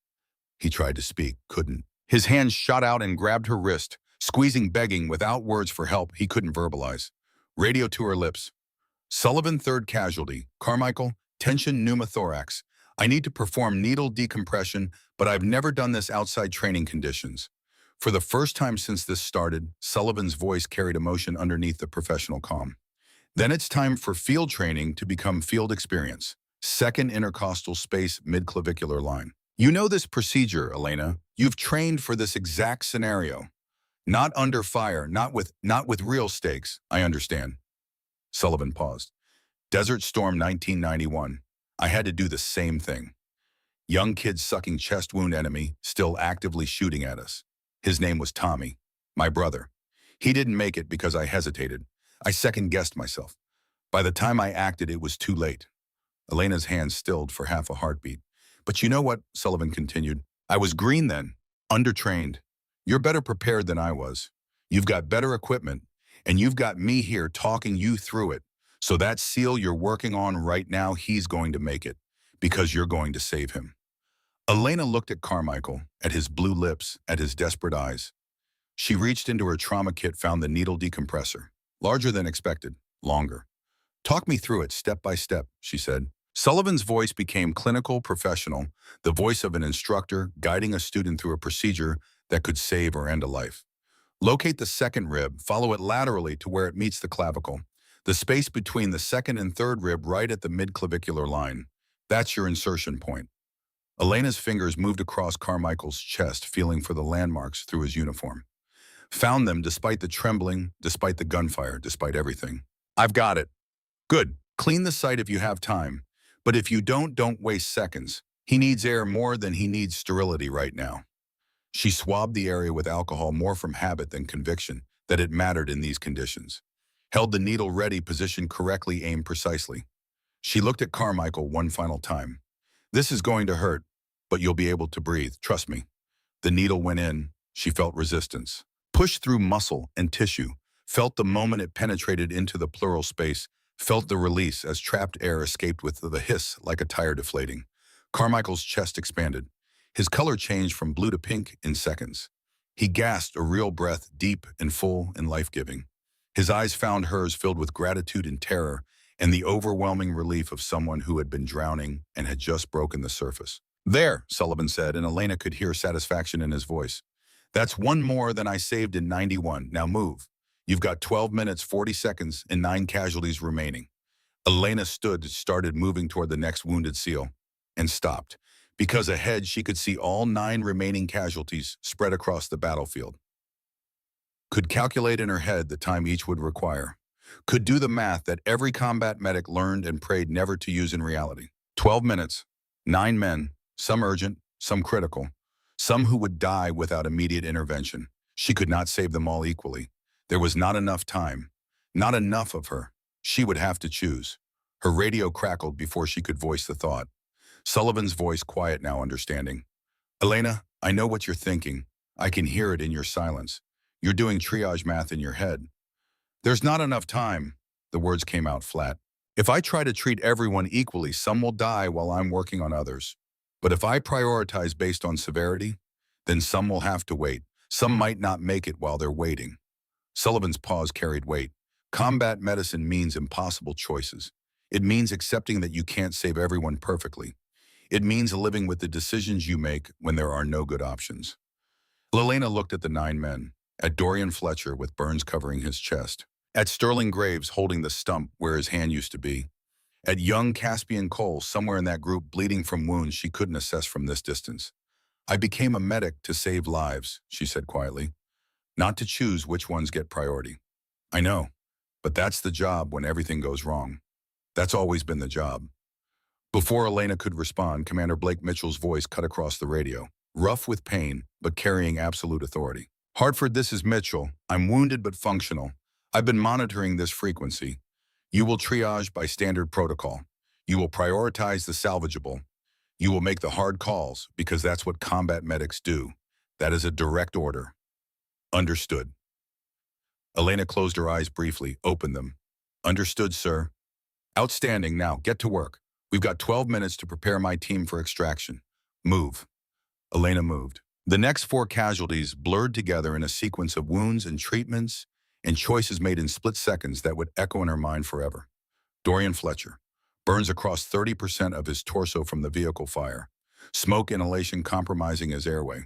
He tried to speak, couldn't. His hand shot out and grabbed her wrist, squeezing, begging, without words for help he couldn't verbalize. Radio to her lips. Sullivan, third casualty. Carmichael, tension pneumothorax. I need to perform needle decompression, but I've never done this outside training conditions. For the first time since this started, Sullivan's voice carried emotion underneath the professional calm. Then it's time for field training to become field experience. Second intercostal space midclavicular line. You know this procedure, Elena. You've trained for this exact scenario. Not under fire, not with real stakes, I understand. Sullivan paused. Desert Storm 1991. I had to do the same thing. Young kid sucking chest wound enemy, still actively shooting at us. His name was Tommy, my brother. He didn't make it because I hesitated. I second-guessed myself. By the time I acted, it was too late. Elena's hand stilled for half a heartbeat. But you know what, Sullivan continued. I was green then, undertrained. You're better prepared than I was. You've got better equipment, and you've got me here talking you through it. So that SEAL you're working on right now, he's going to make it, because you're going to save him. Elena looked at Carmichael, at his blue lips, at his desperate eyes. She reached into her trauma kit, found the needle decompressor. Larger than expected, longer. Talk me through it step by step, she said. Sullivan's voice became clinical, professional, the voice of an instructor guiding a student through a procedure that could save or end a life. Locate the second rib, follow it laterally to where it meets the clavicle. The space between the second and third rib right at the midclavicular line. That's your insertion point. Elena's fingers moved across Carmichael's chest, feeling for the landmarks through his uniform. Found them despite the trembling, despite the gunfire, despite everything. I've got it. Good. Clean the site if you have time. But if you don't waste seconds. He needs air more than he needs sterility right now. She swabbed the area with alcohol more from habit than conviction that it mattered in these conditions. Held the needle ready, positioned correctly, aimed precisely. She looked at Carmichael one final time. This is going to hurt, but you'll be able to breathe, trust me. The needle went in. She felt resistance. Pushed through muscle and tissue, felt the moment it penetrated into the pleural space, felt the release as trapped air escaped with the hiss like a tire deflating. Carmichael's chest expanded. His color changed from blue to pink in seconds. He gasped a real breath, deep and full and life-giving. His eyes found hers, filled with gratitude and terror, and the overwhelming relief of someone who had been drowning and had just broken the surface. There, Sullivan said, and Elena could hear satisfaction in his voice. That's one more than I saved in 91. Now move. You've got 12 minutes, 40 seconds, and 9 casualties remaining. Elena started moving toward the next wounded SEAL, and stopped, because ahead she could see all 9 remaining casualties spread across the battlefield. Could calculate in her head the time each would require. Could do the math that every combat medic learned and prayed never to use in reality. 12 minutes, 9 men, some urgent, some critical, some who would die without immediate intervention. She could not save them all equally. There was not enough time, not enough of her. She would have to choose. Her radio crackled before she could voice the thought. Sullivan's voice quiet now, understanding. Elena, I know what you're thinking. I can hear it in your silence. You're doing triage math in your head. There's not enough time. The words came out flat. If I try to treat everyone equally, some will die while I'm working on others. But if I prioritize based on severity, then some will have to wait. Some might not make it while they're waiting. Sullivan's pause carried weight. Combat medicine means impossible choices. It means accepting that you can't save everyone perfectly. It means living with the decisions you make when there are no good options. Lelena looked at the 9 men, at Dorian Fletcher with burns covering his chest, at Sterling Graves holding the stump where his hand used to be, at young Caspian Cole somewhere in that group bleeding from wounds she couldn't assess from this distance. I became a medic to save lives, she said quietly, not to choose which ones get priority. I know, but that's the job when everything goes wrong. That's always been the job. Before Elena could respond, Commander Blake Mitchell's voice cut across the radio, rough with pain, but carrying absolute authority. Hartford, this is Mitchell. I'm wounded but functional. I've been monitoring this frequency. You will triage by standard protocol. You will prioritize the salvageable. You will make the hard calls because that's what combat medics do. That is a direct order. Understood. Elena closed her eyes briefly, opened them. Understood, sir. Outstanding. Now, get to work. We've got 12 minutes to prepare my team for extraction. Move. Elena moved. The next 4 casualties blurred together in a sequence of wounds and treatments and choices made in split seconds that would echo in her mind forever. Dorian Fletcher. Burns across 30% of his torso from the vehicle fire. Smoke inhalation compromising his airway.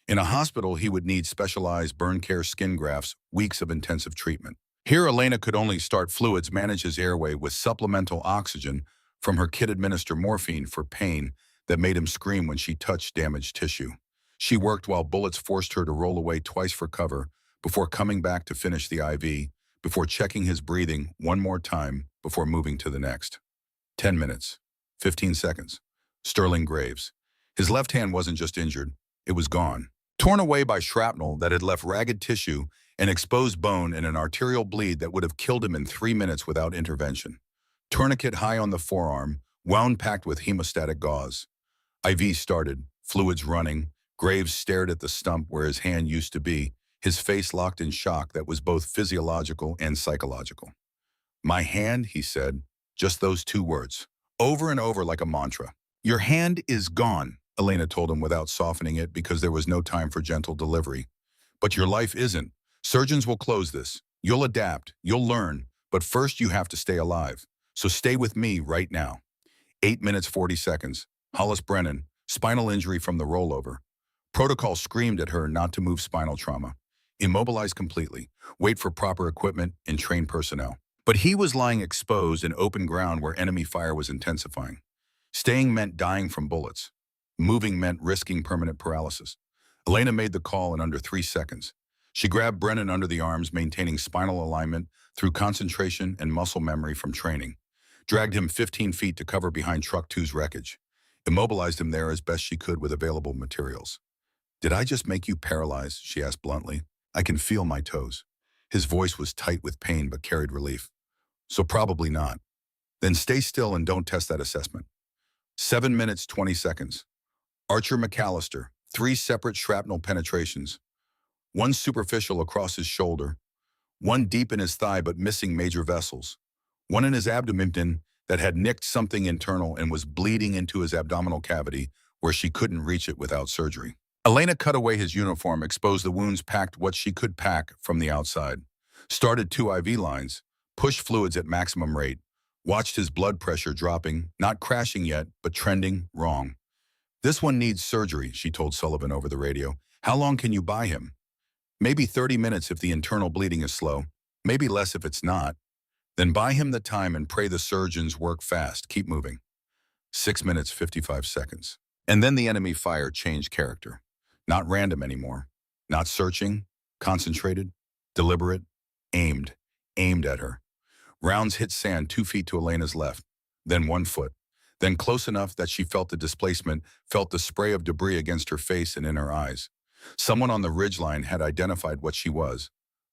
In a hospital, he would need specialized burn care skin grafts, weeks of intensive treatment. Here, Elena could only start fluids, manage his airway with supplemental oxygen from her kit-administer morphine for pain that made him scream when she touched damaged tissue. She worked while bullets forced her to roll away twice for cover before coming back to finish the IV, before checking his breathing one more time before moving to the next. 10 minutes. 15 seconds. Sterling Graves. His left hand wasn't just injured, it was gone. Torn away by shrapnel that had left ragged tissue and exposed bone and an arterial bleed that would have killed him in 3 minutes without intervention. Tourniquet high on the forearm, wound packed with hemostatic gauze. IV started, fluids running. Graves stared at the stump where his hand used to be, his face locked in shock that was both physiological and psychological. My hand, he said, just those 2 words, over and over like a mantra. Your hand is gone, Elena told him without softening it because there was no time for gentle delivery. But your life isn't. Surgeons will close this. You'll adapt, you'll learn, but first you have to stay alive. So stay with me right now. 8 minutes 40 seconds. Hollis Brennan, spinal injury from the rollover. Protocol screamed at her not to move spinal trauma. Immobilize completely. Wait for proper equipment and trained personnel. But he was lying exposed in open ground where enemy fire was intensifying. Staying meant dying from bullets. Moving meant risking permanent paralysis. Elena made the call in under 3 seconds. She grabbed Brennan under the arms, maintaining spinal alignment through concentration and muscle memory from training. Dragged him 15 feet to cover behind Truck 2's wreckage. Immobilized him there as best she could with available materials. Did I just make you paralyzed? She asked bluntly. I can feel my toes. His voice was tight with pain but carried relief. So probably not. Then stay still and don't test that assessment. 7 minutes 20 seconds. Archer McAllister, 3 separate shrapnel penetrations. 1 superficial across his shoulder. 1 deep in his thigh but missing major vessels. 1 in his abdomen that had nicked something internal and was bleeding into his abdominal cavity where she couldn't reach it without surgery. Elena cut away his uniform, exposed the wounds, packed what she could pack from the outside. Started 2 IV lines, pushed fluids at maximum rate, watched his blood pressure dropping, not crashing yet, but trending wrong. This one needs surgery, she told Sullivan over the radio. How long can you buy him? Maybe 30 minutes if the internal bleeding is slow, maybe less if it's not. Then buy him the time and pray the surgeons work fast. Keep moving. 6 minutes, 55 seconds. And then the enemy fire changed character. Not random anymore. Not searching, concentrated, deliberate, aimed at her. Rounds hit sand 2 feet to Elena's left, then 1 foot. Then close enough that she felt the displacement, felt the spray of debris against her face and in her eyes. Someone on the ridgeline had identified what she was.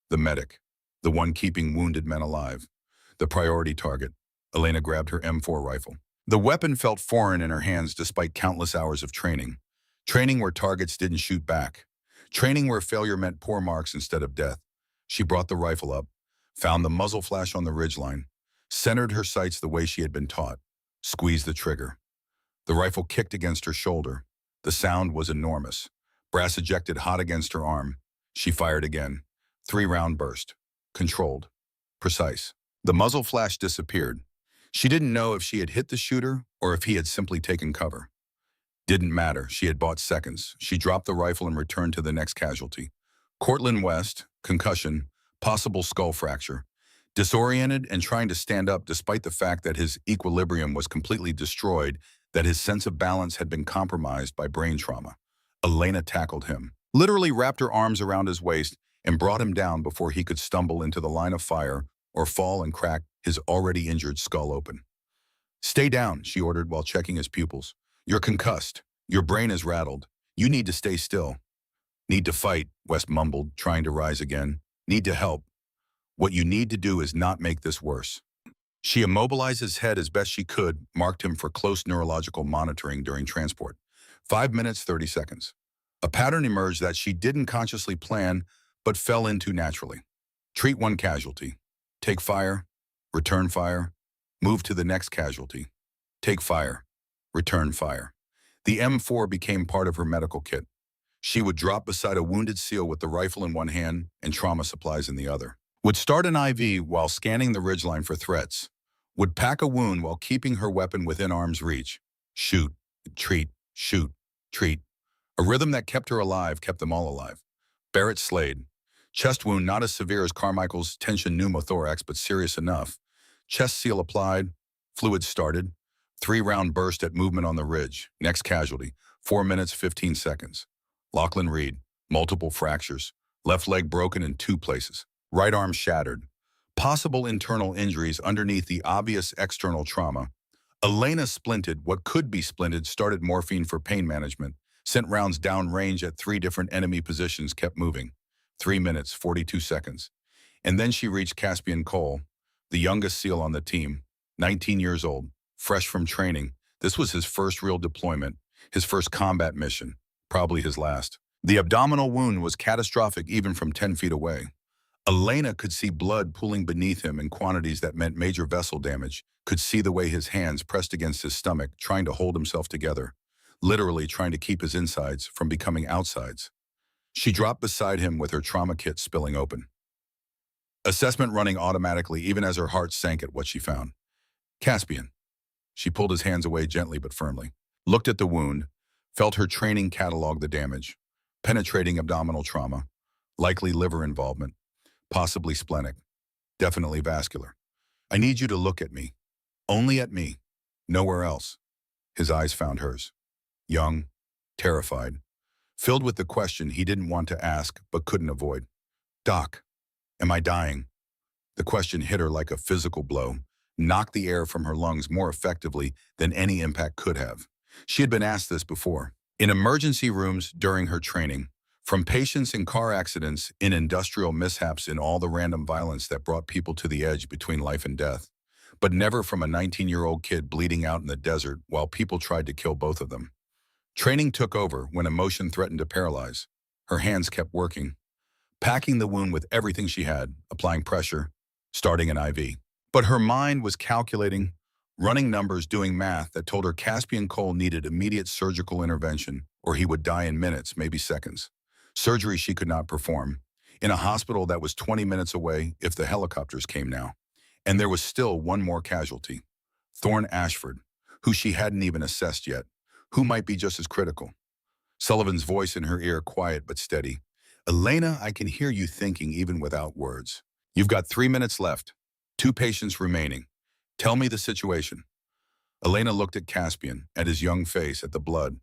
The medic. The one keeping wounded men alive. The priority target. Elena grabbed her M4 rifle. The weapon felt foreign in her hands despite countless hours of training. Training where targets didn't shoot back. Training where failure meant poor marks instead of death. She brought the rifle up, found the muzzle flash on the ridgeline, centered her sights the way she had been taught, squeezed the trigger. The rifle kicked against her shoulder. The sound was enormous. Brass ejected hot against her arm. She fired again. 3-round burst. Controlled. Precise. The muzzle flash disappeared. She didn't know if she had hit the shooter or if he had simply taken cover. Didn't matter. She had bought seconds. She dropped the rifle and returned to the next casualty. Cortland West, concussion, possible skull fracture. Disoriented and trying to stand up despite the fact that his equilibrium was completely destroyed, that his sense of balance had been compromised by brain trauma. Elena tackled him, literally wrapped her arms around his waist and brought him down before he could stumble into the line of fire or fall and crack his already injured skull open. "Stay down," she ordered while checking his pupils. "You're concussed. Your brain is rattled. You need to stay still." "Need to fight," West mumbled, trying to rise again. "Need to help. What you need to do is not make this worse." She immobilized his head as best she could, marked him for close neurological monitoring during transport. 5 minutes, 30 seconds. A pattern emerged that she didn't consciously plan, but fell into naturally. Treat one casualty. Take fire. Return fire. Move to the next casualty. Take fire. Return fire. The M4 became part of her medical kit. She would drop beside a wounded SEAL with the rifle in one hand and trauma supplies in the other. Would start an IV while scanning the ridgeline for threats. Would pack a wound while keeping her weapon within arm's reach. Shoot, treat, shoot, treat. A rhythm that kept her alive, kept them all alive. Barrett Slade. Chest wound not as severe as Carmichael's tension pneumothorax, but serious enough. Chest seal applied. Fluid started. 3-round burst at movement on the ridge. Next casualty. 4 minutes, 15 seconds. Lachlan Reed. Multiple fractures. Left leg broken in 2 places. Right arm shattered. Possible internal injuries underneath the obvious external trauma. Elena splinted what could be splinted, started morphine for pain management, sent rounds downrange at 3 different enemy positions, kept moving. 3 minutes, 42 seconds. And then she reached Caspian Cole, the youngest SEAL on the team, 19 years old, fresh from training. This was his first real deployment, his first combat mission, probably his last. The abdominal wound was catastrophic even from 10 feet away. Elena could see blood pooling beneath him in quantities that meant major vessel damage, could see the way his hands pressed against his stomach, trying to hold himself together, literally trying to keep his insides from becoming outsides. She dropped beside him with her trauma kit spilling open. Assessment running automatically even as her heart sank at what she found. Caspian. She pulled his hands away gently but firmly, looked at the wound, felt her training catalog the damage. Penetrating abdominal trauma, likely liver involvement, possibly splenic, definitely vascular. "I need you to look at me. Only at me. Nowhere else." His eyes found hers. Young, terrified, filled with the question he didn't want to ask but couldn't avoid. "Doc, am I dying?" The question hit her like a physical blow, knocked the air from her lungs more effectively than any impact could have. She had been asked this before, in emergency rooms during her training, from patients in car accidents, in industrial mishaps, in all the random violence that brought people to the edge between life and death, but never from a 19-year-old kid bleeding out in the desert while people tried to kill both of them. Training took over when emotion threatened to paralyze. Her hands kept working, packing the wound with everything she had, applying pressure, starting an IV. But her mind was calculating, running numbers, doing math that told her Caspian Cole needed immediate surgical intervention or he would die in minutes, maybe seconds. Surgery she could not perform, in a hospital that was 20 minutes away if the helicopters came now. And there was still one more casualty. Thorne Ashford, who she hadn't even assessed yet, who might be just as critical. Sullivan's voice in her ear, quiet but steady. "Elena, I can hear you thinking even without words. You've got 3 minutes left. 2 patients remaining. Tell me the situation." Elena looked at Caspian, at his young face, at the blood.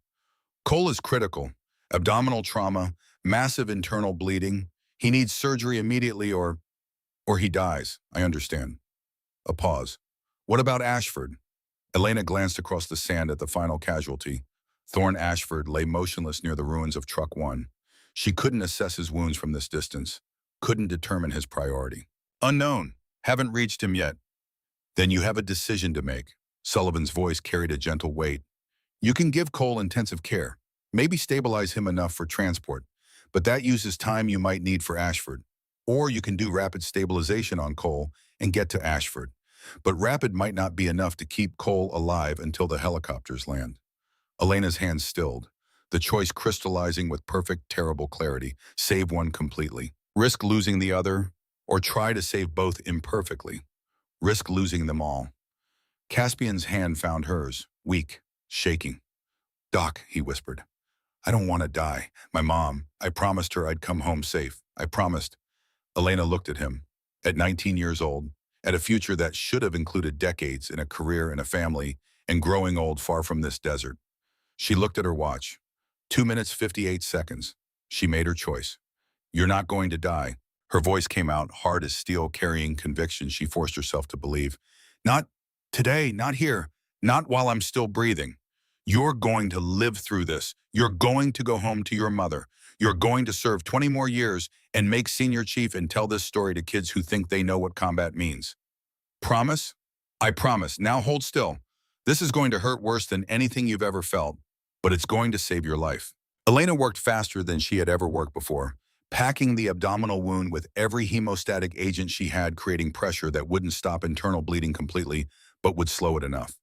"Cole is critical. Abdominal trauma, massive internal bleeding. He needs surgery immediately or he dies. I understand." A pause. "What about Ashford?" Elena glanced across the sand at the final casualty. Thorne Ashford lay motionless near the ruins of Truck 1. She couldn't assess his wounds from this distance, couldn't determine his priority. "Unknown. Haven't reached him yet." "Then you have a decision to make." Sullivan's voice carried a gentle weight. "You can give Cole intensive care, maybe stabilize him enough for transport, but that uses time you might need for Ashford. Or you can do rapid stabilization on Cole and get to Ashford. But rapid might not be enough to keep Cole alive until the helicopters land." Elena's hands stilled, the choice crystallizing with perfect, terrible clarity. Save one completely. Risk losing the other, or try to save both imperfectly. Risk losing them all. Caspian's hand found hers, weak, shaking. "Doc," he whispered, "I don't want to die. My mom, I promised her I'd come home safe. I promised." Elena looked at him, at 19 years old, at a future that should have included decades in a career and a family, and growing old far from this desert. She looked at her watch. 2 minutes 58 seconds. She made her choice. "You're not going to die." Her voice came out hard as steel, carrying conviction she forced herself to believe. "Not today, not here, not while I'm still breathing. You're going to live through this. You're going to go home to your mother. You're going to serve 20 more years and make senior chief and tell this story to kids who think they know what combat means. Promise?" "I promise. Now hold still. This is going to hurt worse than anything you've ever felt, but it's going to save your life." Elena worked faster than she had ever worked before, packing the abdominal wound with every hemostatic agent she had, creating pressure that wouldn't stop internal bleeding completely, but would slow it enough.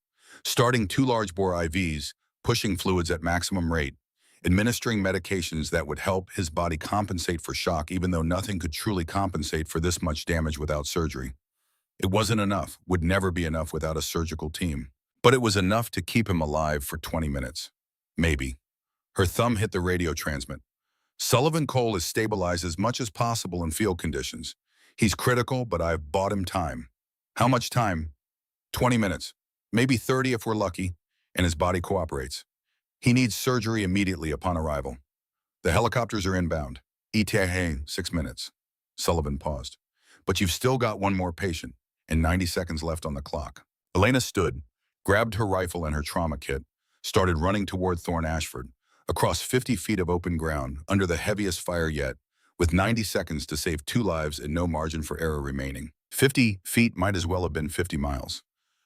Starting 2 large-bore IVs, pushing fluids at maximum rate, administering medications that would help his body compensate for shock, even though nothing could truly compensate for this much damage without surgery. It wasn't enough, would never be enough without a surgical team. But it was enough to keep him alive for 20 minutes. Maybe. Her thumb hit the radio transmit. "Sullivan Cole is stabilized as much as possible in field conditions. He's critical, but I've bought him time." "How much time?" 20 minutes. Maybe 30 if we're lucky, and his body cooperates. "He needs surgery immediately upon arrival. The helicopters are inbound. ETA 6 minutes. Sullivan paused. "But you've still got one more patient, and 90 seconds left on the clock." Elena stood, grabbed her rifle and her trauma kit, started running toward Thorne Ashford, across 50 feet of open ground, under the heaviest fire yet, with 90 seconds to save 2 lives and no margin for error remaining. 50 feet might as well have been 50 miles.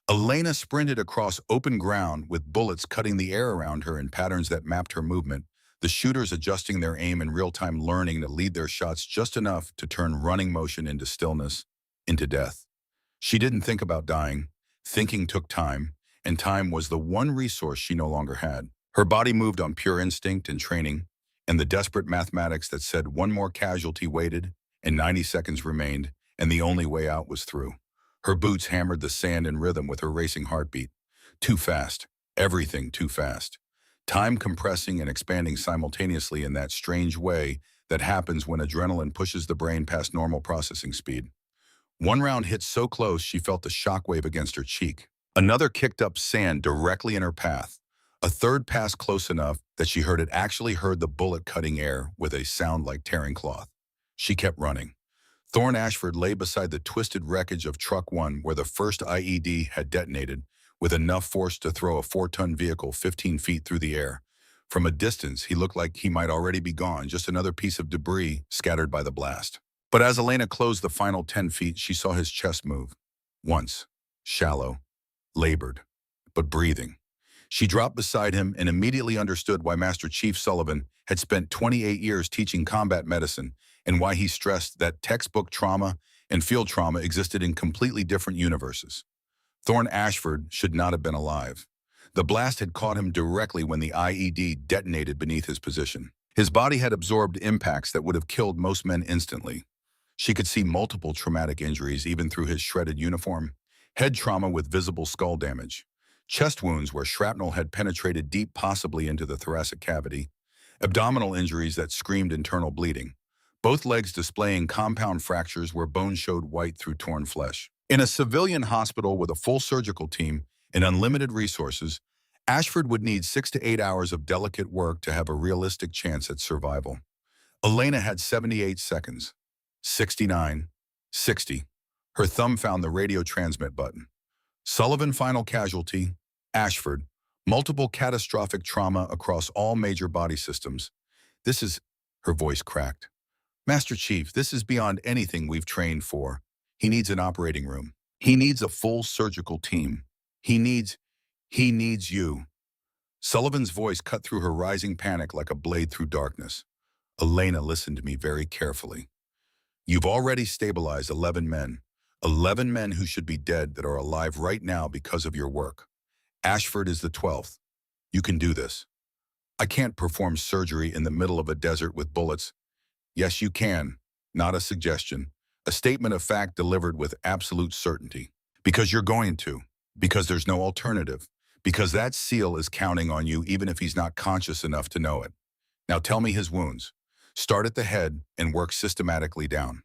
Elena sprinted across open ground with bullets cutting the air around her in patterns that mapped her movement, the shooters adjusting their aim in real time, learning to lead their shots just enough to turn running motion into stillness, into death. She didn't think about dying. Thinking took time, and time was the one resource she no longer had. Her body moved on pure instinct and training, and the desperate mathematics that said one more casualty waited, and 90 seconds remained, and the only way out was through. Her boots hammered the sand in rhythm with her racing heartbeat. Too fast. Everything too fast. Time compressing and expanding simultaneously in that strange way that happens when adrenaline pushes the brain past normal processing speed. One round hit so close she felt the shockwave against her cheek. Another kicked up sand directly in her path. A third passed close enough that she actually heard the bullet cutting air with a sound like tearing cloth. She kept running. Thorne Ashford lay beside the twisted wreckage of Truck 1 where the first IED had detonated, with enough force to throw a 4-ton vehicle 15 feet through the air. From a distance, he looked like he might already be gone, just another piece of debris scattered by the blast. But as Elena closed the final 10 feet, she saw his chest move. Once. Shallow. Labored. But breathing. She dropped beside him and immediately understood why Master Chief Sullivan had spent 28 years teaching combat medicine and why he stressed that textbook trauma and field trauma existed in completely different universes. Thorne Ashford should not have been alive. The blast had caught him directly when the IED detonated beneath his position. His body had absorbed impacts that would have killed most men instantly. She could see multiple traumatic injuries even through his shredded uniform. Head trauma with visible skull damage. Chest wounds where shrapnel had penetrated deep, possibly into the thoracic cavity. Abdominal injuries that screamed internal bleeding. Both legs displaying compound fractures where bone showed white through torn flesh. In a civilian hospital with a full surgical team and unlimited resources, Ashford would need 6 to 8 hours of delicate work to have a realistic chance at survival. Elena had 78 seconds. 69. 60. Her thumb found the radio transmit button. Sullivan final casualty. Ashford. Multiple catastrophic trauma across all major body systems. This is... Her voice cracked. "Master Chief, this is beyond anything we've trained for. He needs an operating room. He needs a full surgical team. He needs you." Sullivan's voice cut through her rising panic like a blade through darkness. "Elena, listen to me very carefully. You've already stabilized 11 men. 11 men who should be dead that are alive right now because of your work. Ashford is the 12th. You can do this. I can't perform surgery in the middle of a desert with bullets. Yes, you can. Not a suggestion. A statement of fact delivered with absolute certainty. Because you're going to. Because there's no alternative. Because that SEAL is counting on you even if he's not conscious enough to know it. Now tell me his wounds. Start at the head and work systematically down.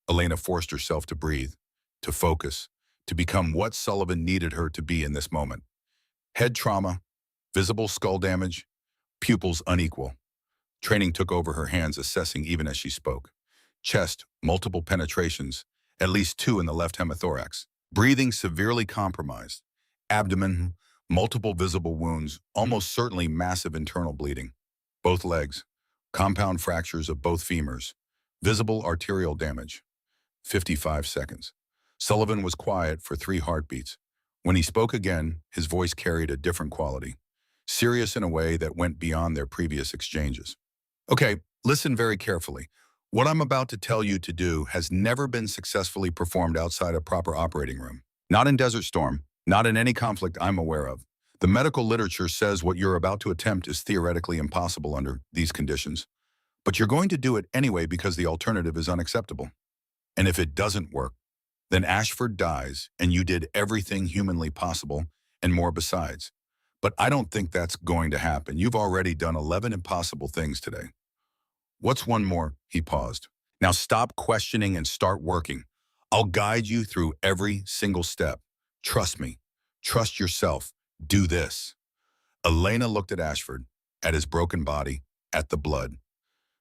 Elena forced herself to breathe, to focus, to become what Sullivan needed her to be in this moment. Head trauma, visible skull damage, pupils unequal. Training took over her hands, assessing even as she spoke. Chest, multiple penetrations, at least 2 in the left hemithorax. Breathing severely compromised. Abdomen, multiple visible wounds, almost certainly massive internal bleeding. Both legs, compound fractures of both femurs. Visible arterial damage. 55 seconds. Sullivan was quiet for 3 heartbeats. When he spoke again, his voice carried a different quality. Serious in a way that went beyond their previous exchanges. Okay, listen very carefully. What I'm about to tell you to do has never been successfully performed outside a proper operating room. Not in Desert Storm, not in any conflict I'm aware of. The medical literature says what you're about to attempt is theoretically impossible under these conditions. But you're going to do it anyway because the alternative is unacceptable. And if it doesn't work, then Ashford dies and you did everything humanly possible and more besides. But I don't think that's going to happen. You've already done 11 impossible things today. What's one more? He paused. Now stop questioning and start working. I'll guide you through every single step. Trust me. Trust yourself. Do this. Elena looked at Ashford, at his broken body, at the blood.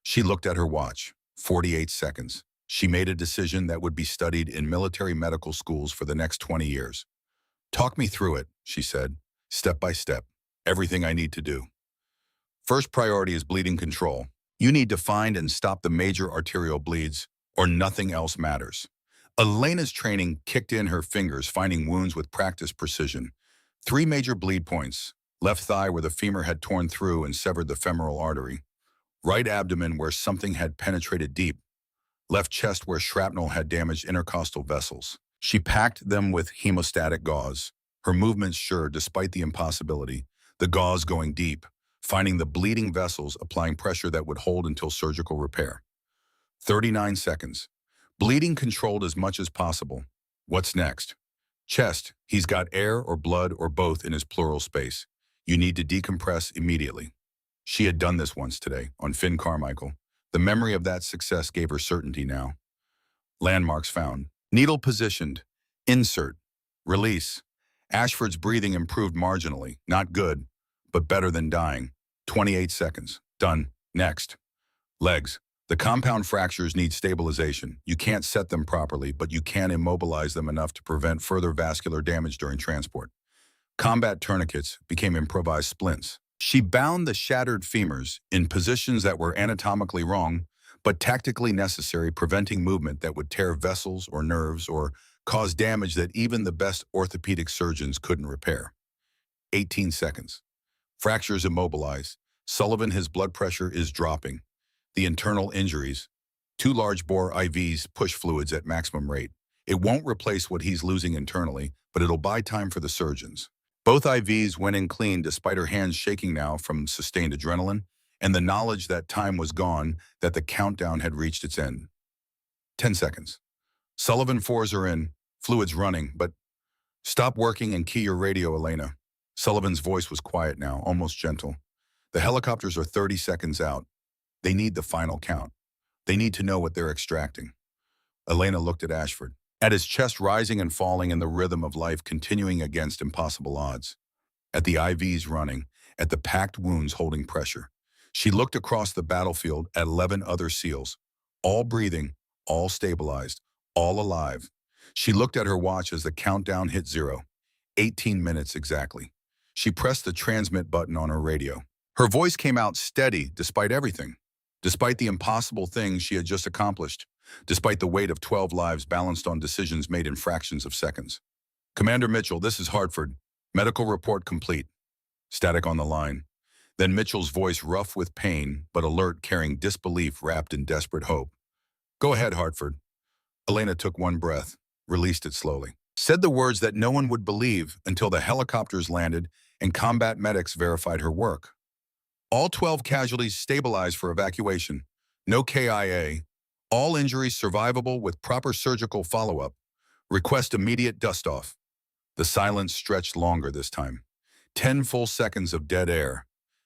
She looked at her watch. 48 seconds. She made a decision that would be studied in military medical schools for the next 20 years. Talk me through it, she said, step by step. Everything I need to do. First priority is bleeding control. You need to find and stop the major arterial bleeds, or nothing else matters. Elena's training kicked in her fingers, finding wounds with practiced precision. 3 major bleed points. Left thigh where the femur had torn through and severed the femoral artery. Right abdomen where something had penetrated deep. Left chest where shrapnel had damaged intercostal vessels. She packed them with hemostatic gauze, her movements sure despite the impossibility, the gauze going deep, finding the bleeding vessels, applying pressure that would hold until surgical repair. 39 seconds. Bleeding controlled as much as possible. What's next? Chest, he's got air or blood or both in his pleural space. You need to decompress immediately. She had done this once today, on Finn Carmichael. The memory of that success gave her certainty now. Landmarks found. Needle positioned. Insert. Release. Ashford's breathing improved marginally. Not good, but better than dying. 28 seconds. Done. Next. Legs. The compound fractures need stabilization. You can't set them properly, but you can immobilize them enough to prevent further vascular damage during transport. Combat tourniquets became improvised splints. She bound the shattered femurs in positions that were anatomically wrong, but tactically necessary, preventing movement that would tear vessels or nerves or cause damage that even the best orthopedic surgeons couldn't repair. 18 seconds. Fractures immobilized. Sullivan, his blood pressure is dropping. The internal injuries. 2 large-bore IVs push fluids at maximum rate. It won't replace what he's losing internally, but it'll buy time for the surgeons. Both IVs went in clean despite her hands shaking now from sustained adrenaline and the knowledge that time was gone, that the countdown had reached its end. 10 seconds. Sullivan 4s are in, fluids running, but stop working and key your radio, Elena. Sullivan's voice was quiet now, almost gentle. The helicopters are 30 seconds out. They need the final count. They need to know what they're extracting. Elena looked at Ashford, at his chest rising and falling in the rhythm of life continuing against impossible odds. At the IVs running, at the packed wounds holding pressure. She looked across the battlefield at 11 other SEALs, all breathing, all stabilized, all alive. She looked at her watch as the countdown hit 0. 18 minutes exactly. She pressed the transmit button on her radio. Her voice came out steady despite everything, despite the impossible things she had just accomplished, despite the weight of 12 lives balanced on decisions made in fractions of seconds. Commander Mitchell, this is Hartford. Medical report complete. Static on the line. Then Mitchell's voice rough with pain, but alert, carrying disbelief wrapped in desperate hope. Go ahead, Hartford. Elena took one breath, released it slowly. Said the words that no one would believe until the helicopters landed and combat medics verified her work. All 12 casualties stabilized for evacuation. No KIA. All injuries survivable with proper surgical follow-up. Request immediate dust-off. The silence stretched longer this time. 10 full seconds of dead air.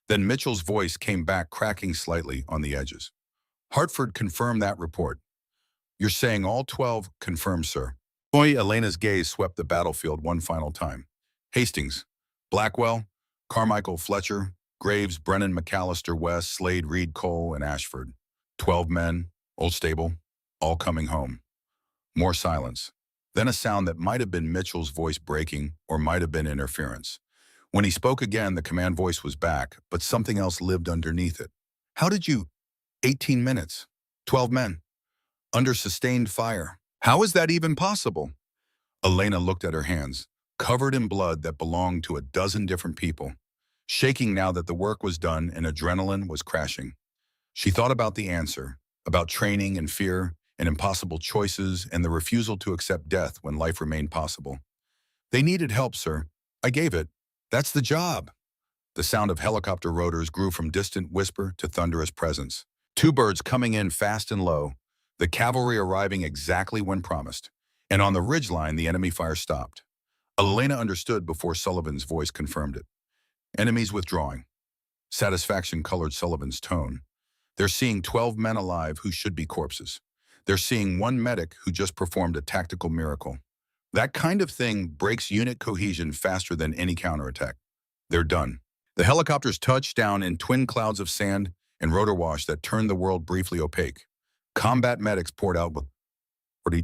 Then Mitchell's voice came back, cracking slightly on the edges. Hartford confirmed that report. You're saying all 12? Confirmed, sir. Boy, Elena's gaze swept the battlefield one final time. Hastings, Blackwell, Carmichael, Fletcher, Graves, Brennan, McAllister, West, Slade, Reed, Cole, and Ashford. 12 men, Old Stable, all coming home. More silence. Then a sound that might have been Mitchell's voice breaking or might have been interference. When he spoke again, the command voice was back, but something else lived underneath it. How did you? 18 minutes. 12 men. Under sustained fire. How is that even possible? Elena looked at her hands, covered in blood that belonged to a dozen different people, shaking now that the work was done and adrenaline was crashing. She thought about the answer, about training and fear and impossible choices and the refusal to accept death when life remained possible. They needed help, sir. I gave it. That's the job. The sound of helicopter rotors grew from distant whisper to thunderous presence. Two birds coming in fast and low, the cavalry arriving exactly when promised. And on the ridgeline, the enemy fire stopped. Elena understood before Sullivan's voice confirmed it. Enemies withdrawing. Satisfaction colored Sullivan's tone. They're seeing 12 men alive who should be corpses. They're seeing one medic who just performed a tactical miracle. That kind of thing breaks unit cohesion faster than any counterattack. They're done. The helicopters touched down in twin clouds of sand and rotor wash that turned the world briefly opaque. Combat medics poured out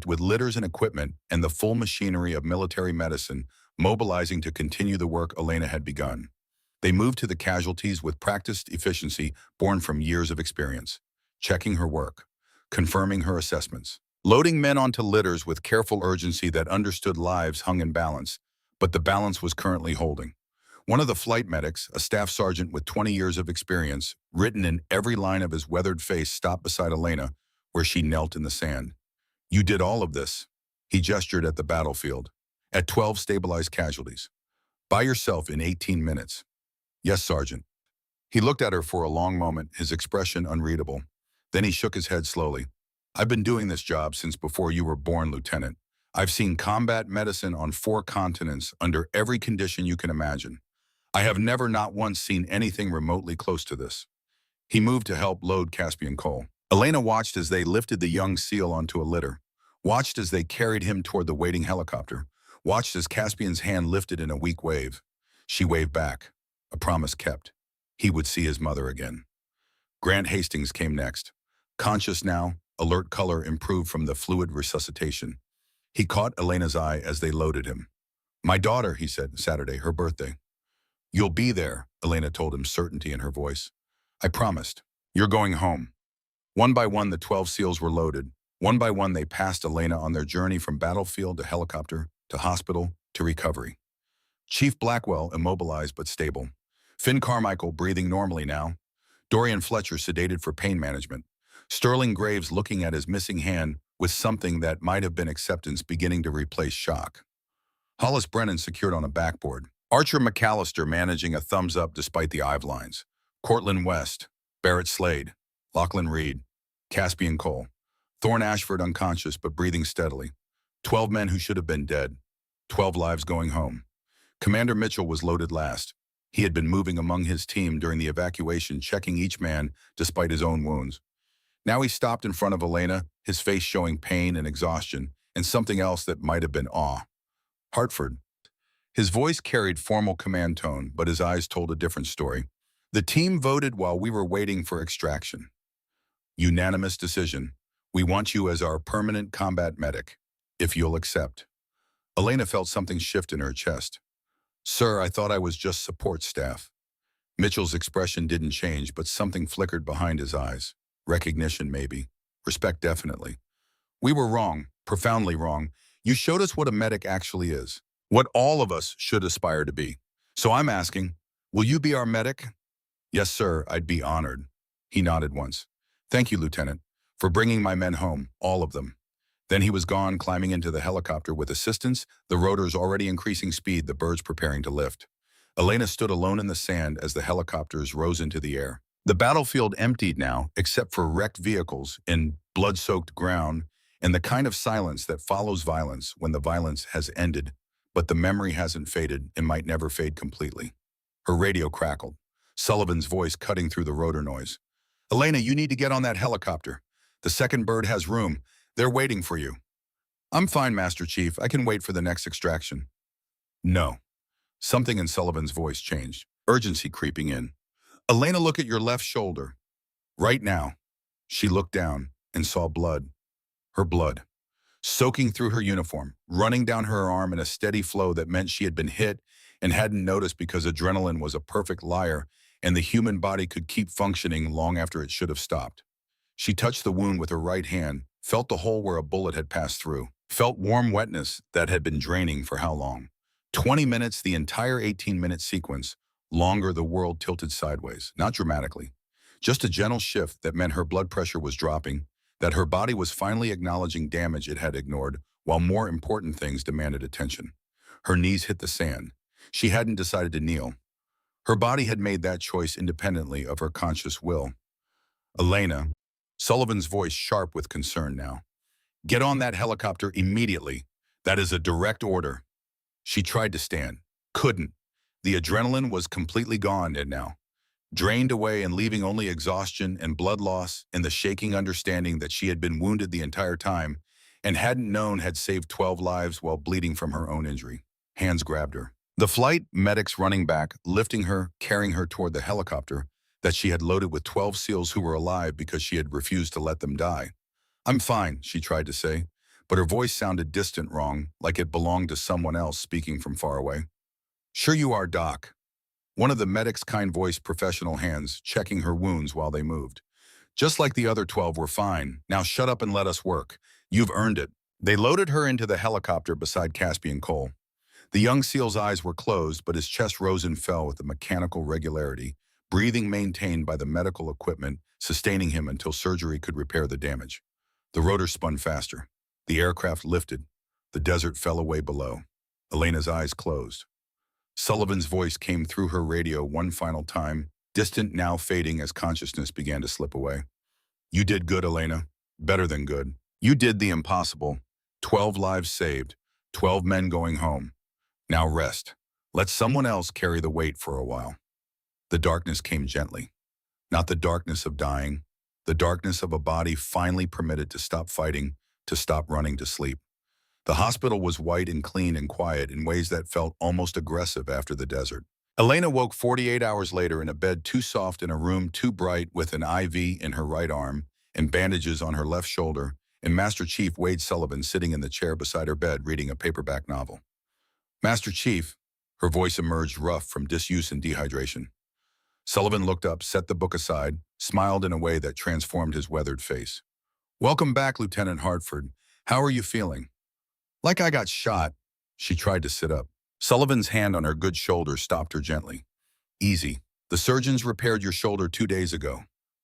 with litters and equipment and the full machinery of military medicine, mobilizing to continue the work Elena had begun. They moved to the casualties with practiced efficiency born from years of experience, checking her work, confirming her assessments, loading men onto litters with careful urgency that understood lives hung in balance, but the balance was currently holding. One of the flight medics, a staff sergeant with 20 years of experience, written in every line of his weathered face, stopped beside Elena, where she knelt in the sand. You did all of this. He gestured at the battlefield. At 12 stabilized casualties. By yourself in 18 minutes. Yes, Sergeant. He looked at her for a long moment, his expression unreadable. Then he shook his head slowly. I've been doing this job since before you were born, Lieutenant. I've seen combat medicine on 4 continents under every condition you can imagine. I have never not once seen anything remotely close to this. He moved to help load Caspian coal. Elena watched as they lifted the young SEAL onto a litter, watched as they carried him toward the waiting helicopter, watched as Caspian's hand lifted in a weak wave. She waved back, a promise kept. He would see his mother again. Grant Hastings came next. Conscious now, alert color improved from the fluid resuscitation. He caught Elena's eye as they loaded him. My daughter, he said, Saturday, her birthday. You'll be there, Elena told him, certainty in her voice. I promised. You're going home. One by one, the 12 SEALs were loaded. One by one, they passed Elena on their journey from battlefield to helicopter, to hospital, to recovery. Chief Blackwell, immobilized but stable. Finn Carmichael, breathing normally now. Dorian Fletcher, sedated for pain management. Sterling Graves, looking at his missing hand with something that might have been acceptance beginning to replace shock. Hollis Brennan, secured on a backboard. Archer McAllister, managing a thumbs up despite the eye lines. Cortland West. Barrett Slade. Lachlan Reed. Caspian Cole. Thorne Ashford, unconscious but breathing steadily. 12 men who should have been dead. 12 lives going home. Commander Mitchell was loaded last. He had been moving among his team during the evacuation, checking each man despite his own wounds. Now he stopped in front of Elena, his face showing pain and exhaustion, and something else that might have been awe. Hartford. His voice carried formal command tone, but his eyes told a different story. The team voted while we were waiting for extraction. Unanimous decision. We want you as our permanent combat medic, if you'll accept. Elena felt something shift in her chest. Sir, I thought I was just support staff. Mitchell's expression didn't change, but something flickered behind his eyes. Recognition, maybe. Respect, definitely. We were wrong, profoundly wrong. You showed us what a medic actually is, what all of us should aspire to be. So I'm asking, will you be our medic? Yes, sir, I'd be honored. He nodded once. Thank you, Lieutenant, for bringing my men home, all of them. Then he was gone, climbing into the helicopter with assistance, the rotors already increasing speed, the birds preparing to lift. Elena stood alone in the sand as the helicopters rose into the air. The battlefield emptied now, except for wrecked vehicles in blood-soaked ground and the kind of silence that follows violence when the violence has ended, but the memory hasn't faded and might never fade completely. Her radio crackled, Sullivan's voice cutting through the rotor noise. Elena, you need to get on that helicopter. The second bird has room. They're waiting for you. I'm fine, Master Chief. I can wait for the next extraction. No. Something in Sullivan's voice changed, urgency creeping in. Elena, look at your left shoulder. Right now. She looked down and saw blood. Her blood. Soaking through her uniform, running down her arm in a steady flow that meant she had been hit and hadn't noticed because adrenaline was a perfect liar and the human body could keep functioning long after it should have stopped. She touched the wound with her right hand, felt the hole where a bullet had passed through, felt warm wetness that had been draining for how long? 20 minutes, the entire 18-minute sequence. Longer, the world tilted sideways, not dramatically. Just a gentle shift that meant her blood pressure was dropping, that her body was finally acknowledging damage it had ignored, while more important things demanded attention. Her knees hit the sand. She hadn't decided to kneel. Her body had made that choice independently of her conscious will. Elena, Sullivan's voice sharp with concern now. Get on that helicopter immediately. That is a direct order. She tried to stand. Couldn't. The adrenaline was completely gone and now, drained away and leaving only exhaustion and blood loss and the shaking understanding that she had been wounded the entire time and hadn't known had saved 12 lives while bleeding from her own injury. Hands grabbed her. The flight medics running back, lifting her, carrying her toward the helicopter that she had loaded with 12 SEALs who were alive because she had refused to let them die. I'm fine, she tried to say, but her voice sounded distant wrong, like it belonged to someone else speaking from far away. Sure you are, Doc. One of the medic's kind-voiced professional hands checking her wounds while they moved. Just like the other 12 were fine. Now shut up and let us work. You've earned it. They loaded her into the helicopter beside Caspian Cole. The young SEAL's eyes were closed, but his chest rose and fell with a mechanical regularity, breathing maintained by the medical equipment, sustaining him until surgery could repair the damage. The rotor spun faster. The aircraft lifted. The desert fell away below. Elena's eyes closed. Sullivan's voice came through her radio one final time, distant now fading as consciousness began to slip away. You did good, Elena. Better than good. You did the impossible. 12 lives saved. 12 men going home. Now rest. Let someone else carry the weight for a while. The darkness came gently. Not the darkness of dying. The darkness of a body finally permitted to stop fighting, to stop running to sleep. The hospital was white and clean and quiet in ways that felt almost aggressive after the desert. Elena woke 48 hours later in a bed too soft in a room too bright with an IV in her right arm and bandages on her left shoulder, and Master Chief Wade Sullivan sitting in the chair beside her bed reading a paperback novel. Master Chief, her voice emerged rough from disuse and dehydration. Sullivan looked up, set the book aside, smiled in a way that transformed his weathered face. Welcome back, Lieutenant Hartford. How are you feeling? Like I got shot. She tried to sit up. Sullivan's hand on her good shoulder stopped her gently. Easy. The surgeons repaired your shoulder 2 days ago.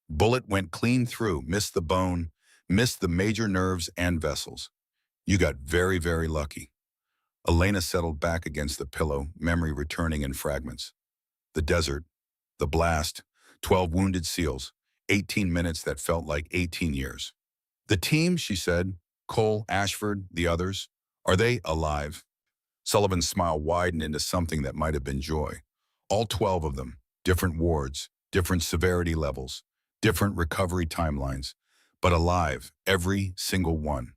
Bullet went clean through, missed the bone, missed the major nerves and vessels. You got very, very lucky. Elena settled back against the pillow, memory returning in fragments. The desert, the blast, 12 wounded SEALs, 18 minutes that felt like 18 years. The team, she said, Cole, Ashford, the others, are they alive? Sullivan's smile widened into something that might have been joy. All 12 of them, different wards, different severity levels, different recovery timelines, but alive, every single one.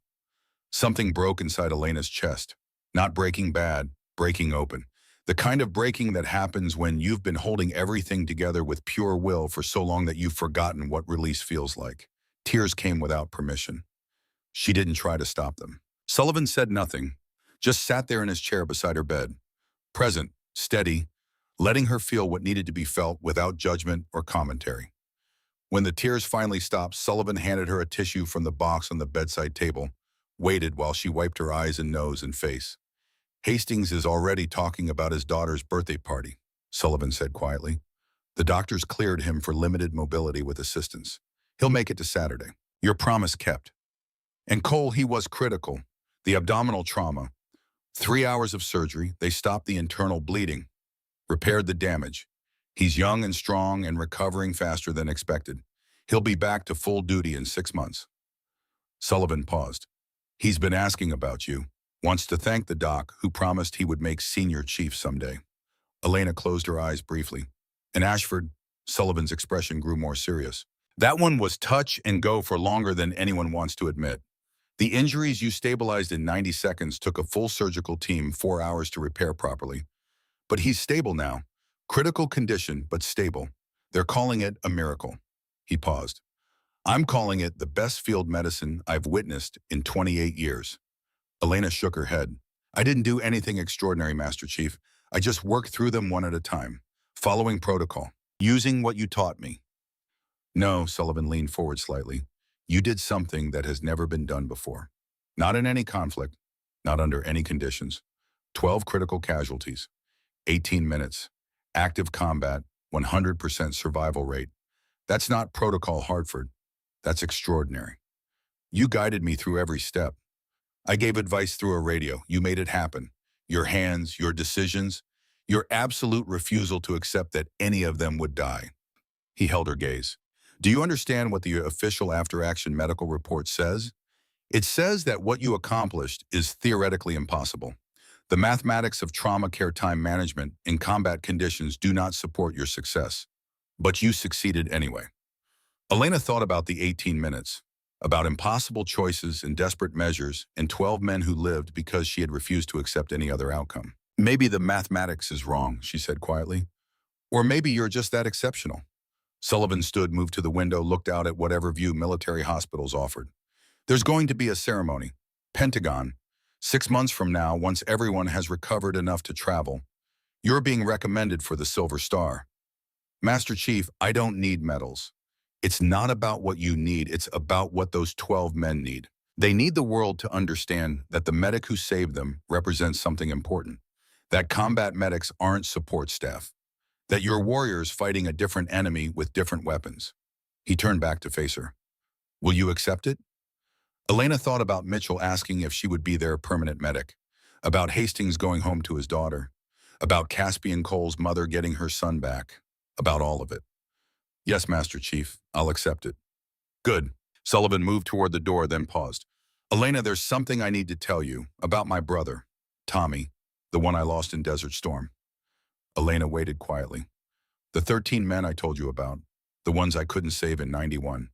Something broke inside Elena's chest. Not breaking bad, breaking open. The kind of breaking that happens when you've been holding everything together with pure will for so long that you've forgotten what release feels like. Tears came without permission. She didn't try to stop them. Sullivan said nothing, just sat there in his chair beside her bed, present, steady, letting her feel what needed to be felt without judgment or commentary. When the tears finally stopped, Sullivan handed her a tissue from the box on the bedside table, waited while she wiped her eyes and nose and face. Hastings is already talking about his daughter's birthday party, Sullivan said quietly. The doctors cleared him for limited mobility with assistance. He'll make it to Saturday. Your promise kept. And Cole, he was critical. The abdominal trauma. 3 hours of surgery, they stopped the internal bleeding. repaired the damage. He's young and strong and recovering faster than expected. He'll be back to full duty in 6 months. Sullivan paused. He's been asking about you. Wants to thank the doc who promised he would make senior chief someday. Elena closed her eyes briefly. And Ashford, Sullivan's expression grew more serious. That one was touch and go for longer than anyone wants to admit. The injuries you stabilized in 90 seconds took a full surgical team 4 hours to repair properly. But he's stable now. Critical condition, but stable. They're calling it a miracle. He paused. I'm calling it the best field medicine I've witnessed in 28 years. Elena shook her head. I didn't do anything extraordinary, Master Chief. I just worked through them one at a time, following protocol, using what you taught me. No, Sullivan leaned forward slightly. You did something that has never been done before. Not in any conflict, not under any conditions. 12 critical casualties, 18 minutes, active combat, 100% survival rate. That's not protocol, Hartford. That's extraordinary. You guided me through every step. I gave advice through a radio. You made it happen. Your hands, your decisions, your absolute refusal to accept that any of them would die. He held her gaze. Do you understand what the official after-action medical report says? It says that what you accomplished is theoretically impossible. The mathematics of trauma care time management in combat conditions do not support your success. But you succeeded anyway. Elena thought about the 18 minutes, about impossible choices and desperate measures, and 12 men who lived because she had refused to accept any other outcome. Maybe the mathematics is wrong, she said quietly. Or maybe you're just that exceptional. Sullivan stood, moved to the window, looked out at whatever view military hospitals offered. There's going to be a ceremony. Pentagon. 6 months from now, once everyone has recovered enough to travel, you're being recommended for the Silver Star. Master Chief, I don't need medals. It's not about what you need, it's about what those 12 men need. They need the world to understand that the medic who saved them represents something important. That combat medics aren't support staff. That you're warriors fighting a different enemy with different weapons. He turned back to face her. Will you accept it? Elena thought about Mitchell asking if she would be their permanent medic, about Hastings going home to his daughter, about Caspian Cole's mother getting her son back, about all of it. Yes, Master Chief, I'll accept it. Good. Sullivan moved toward the door, then paused. Elena, there's something I need to tell you about my brother, Tommy, the one I lost in Desert Storm. Elena waited quietly. The 13 men I told you about, the ones I couldn't save in 91.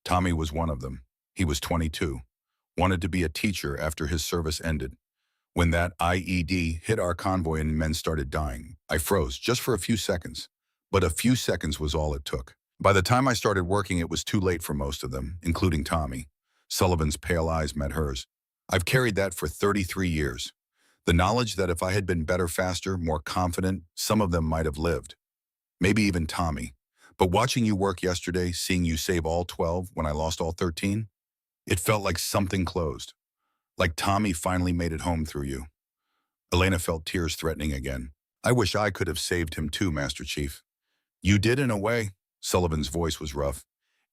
Tommy was one of them. He was 22, wanted to be a teacher after his service ended. When that IED hit our convoy and men started dying, I froze just for a few seconds. But a few seconds was all it took. By the time I started working, it was too late for most of them, including Tommy. Sullivan's pale eyes met hers. I've carried that for 33 years. The knowledge that if I had been better, faster, more confident, some of them might have lived. Maybe even Tommy. But watching you work yesterday, seeing you save all 12 when I lost all 13, it felt like something closed. Like Tommy finally made it home through you. Elena felt tears threatening again. I wish I could have saved him too, Master Chief. You did in a way. Sullivan's voice was rough.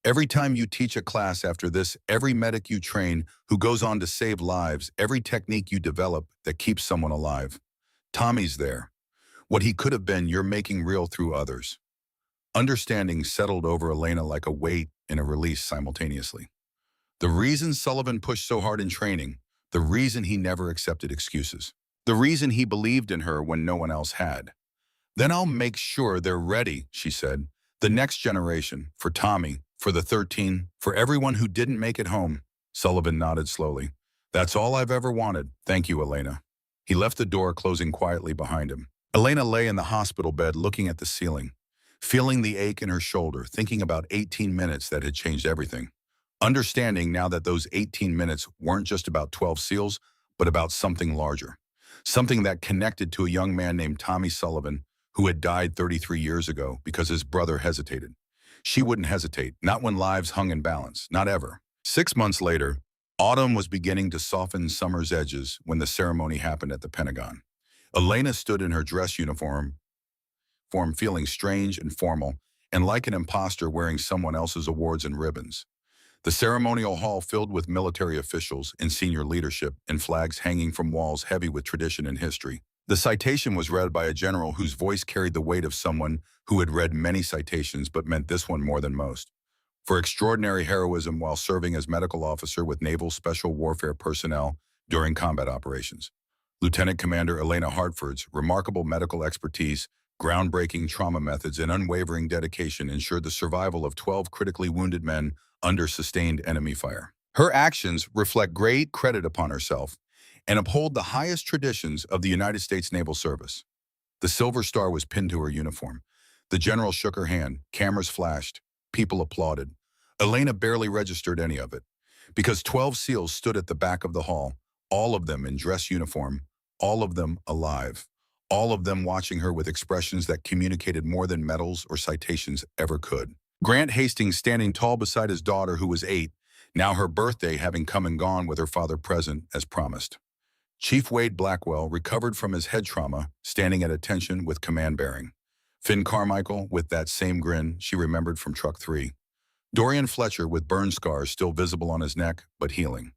Every time you teach a class after this, every medic you train who goes on to save lives, every technique you develop that keeps someone alive. Tommy's there. What he could have been, you're making real through others. Understanding settled over Elena like a weight and a release simultaneously. The reason Sullivan pushed so hard in training, the reason he never accepted excuses, the reason he believed in her when no one else had. Then I'll make sure they're ready, she said. The next generation, for Tommy, for the 13, for everyone who didn't make it home. Sullivan nodded slowly. That's all I've ever wanted. Thank you, Elena. He left the door, closing quietly behind him. Elena lay in the hospital bed looking at the ceiling, feeling the ache in her shoulder, thinking about 18 minutes that had changed everything. Understanding now that those 18 minutes weren't just about 12 SEALs, but about something larger. Something that connected to a young man named Tommy Sullivan, who had died 33 years ago because his brother hesitated. She wouldn't hesitate, not when lives hung in balance, not ever. 6 months later, autumn was beginning to soften summer's edges when the ceremony happened at the Pentagon. Elena stood in her dress uniform, feeling strange and formal, and like an imposter wearing someone else's awards and ribbons. The ceremonial hall filled with military officials and senior leadership and flags hanging from walls heavy with tradition and history. The citation was read by a general whose voice carried the weight of someone who had read many citations but meant this one more than most. For extraordinary heroism while serving as medical officer with Naval Special Warfare personnel during combat operations. Lieutenant Commander Elena Hartford's remarkable medical expertise, groundbreaking trauma methods, and unwavering dedication ensured the survival of 12 critically wounded men under sustained enemy fire. Her actions reflect great credit upon herself and uphold the highest traditions of the United States Naval Service. The Silver Star was pinned to her uniform. The general shook her hand, cameras flashed, people applauded. Elena barely registered any of it, because 12 SEALs stood at the back of the hall, all of them in dress uniform, all of them alive, all of them watching her with expressions that communicated more than medals or citations ever could. Grant Hastings standing tall beside his daughter who was 8, now her birthday having come and gone with her father present as promised. Chief Wade Blackwell recovered from his head trauma, standing at attention with command bearing. Finn Carmichael with that same grin she remembered from Truck 3. Dorian Fletcher with burn scars still visible on his neck, but healing.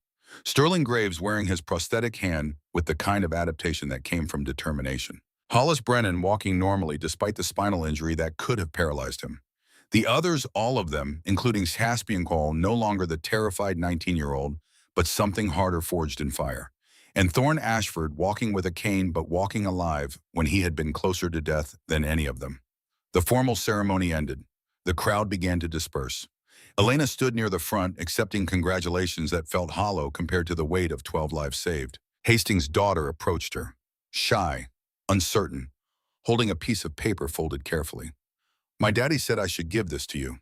Sterling Graves wearing his prosthetic hand with the kind of adaptation that came from determination. Hollis Brennan walking normally despite the spinal injury that could have paralyzed him. The others, all of them, including Caspian Cole, no longer the terrified 19-year-old, but something harder forged in fire. And Thorne Ashford walking with a cane but walking alive when he had been closer to death than any of them. The formal ceremony ended. The crowd began to disperse. Elena stood near the front, accepting congratulations that felt hollow compared to the weight of 12 lives saved. Hastings' daughter approached her, shy, uncertain, holding a piece of paper folded carefully. "My daddy said I should give this to you."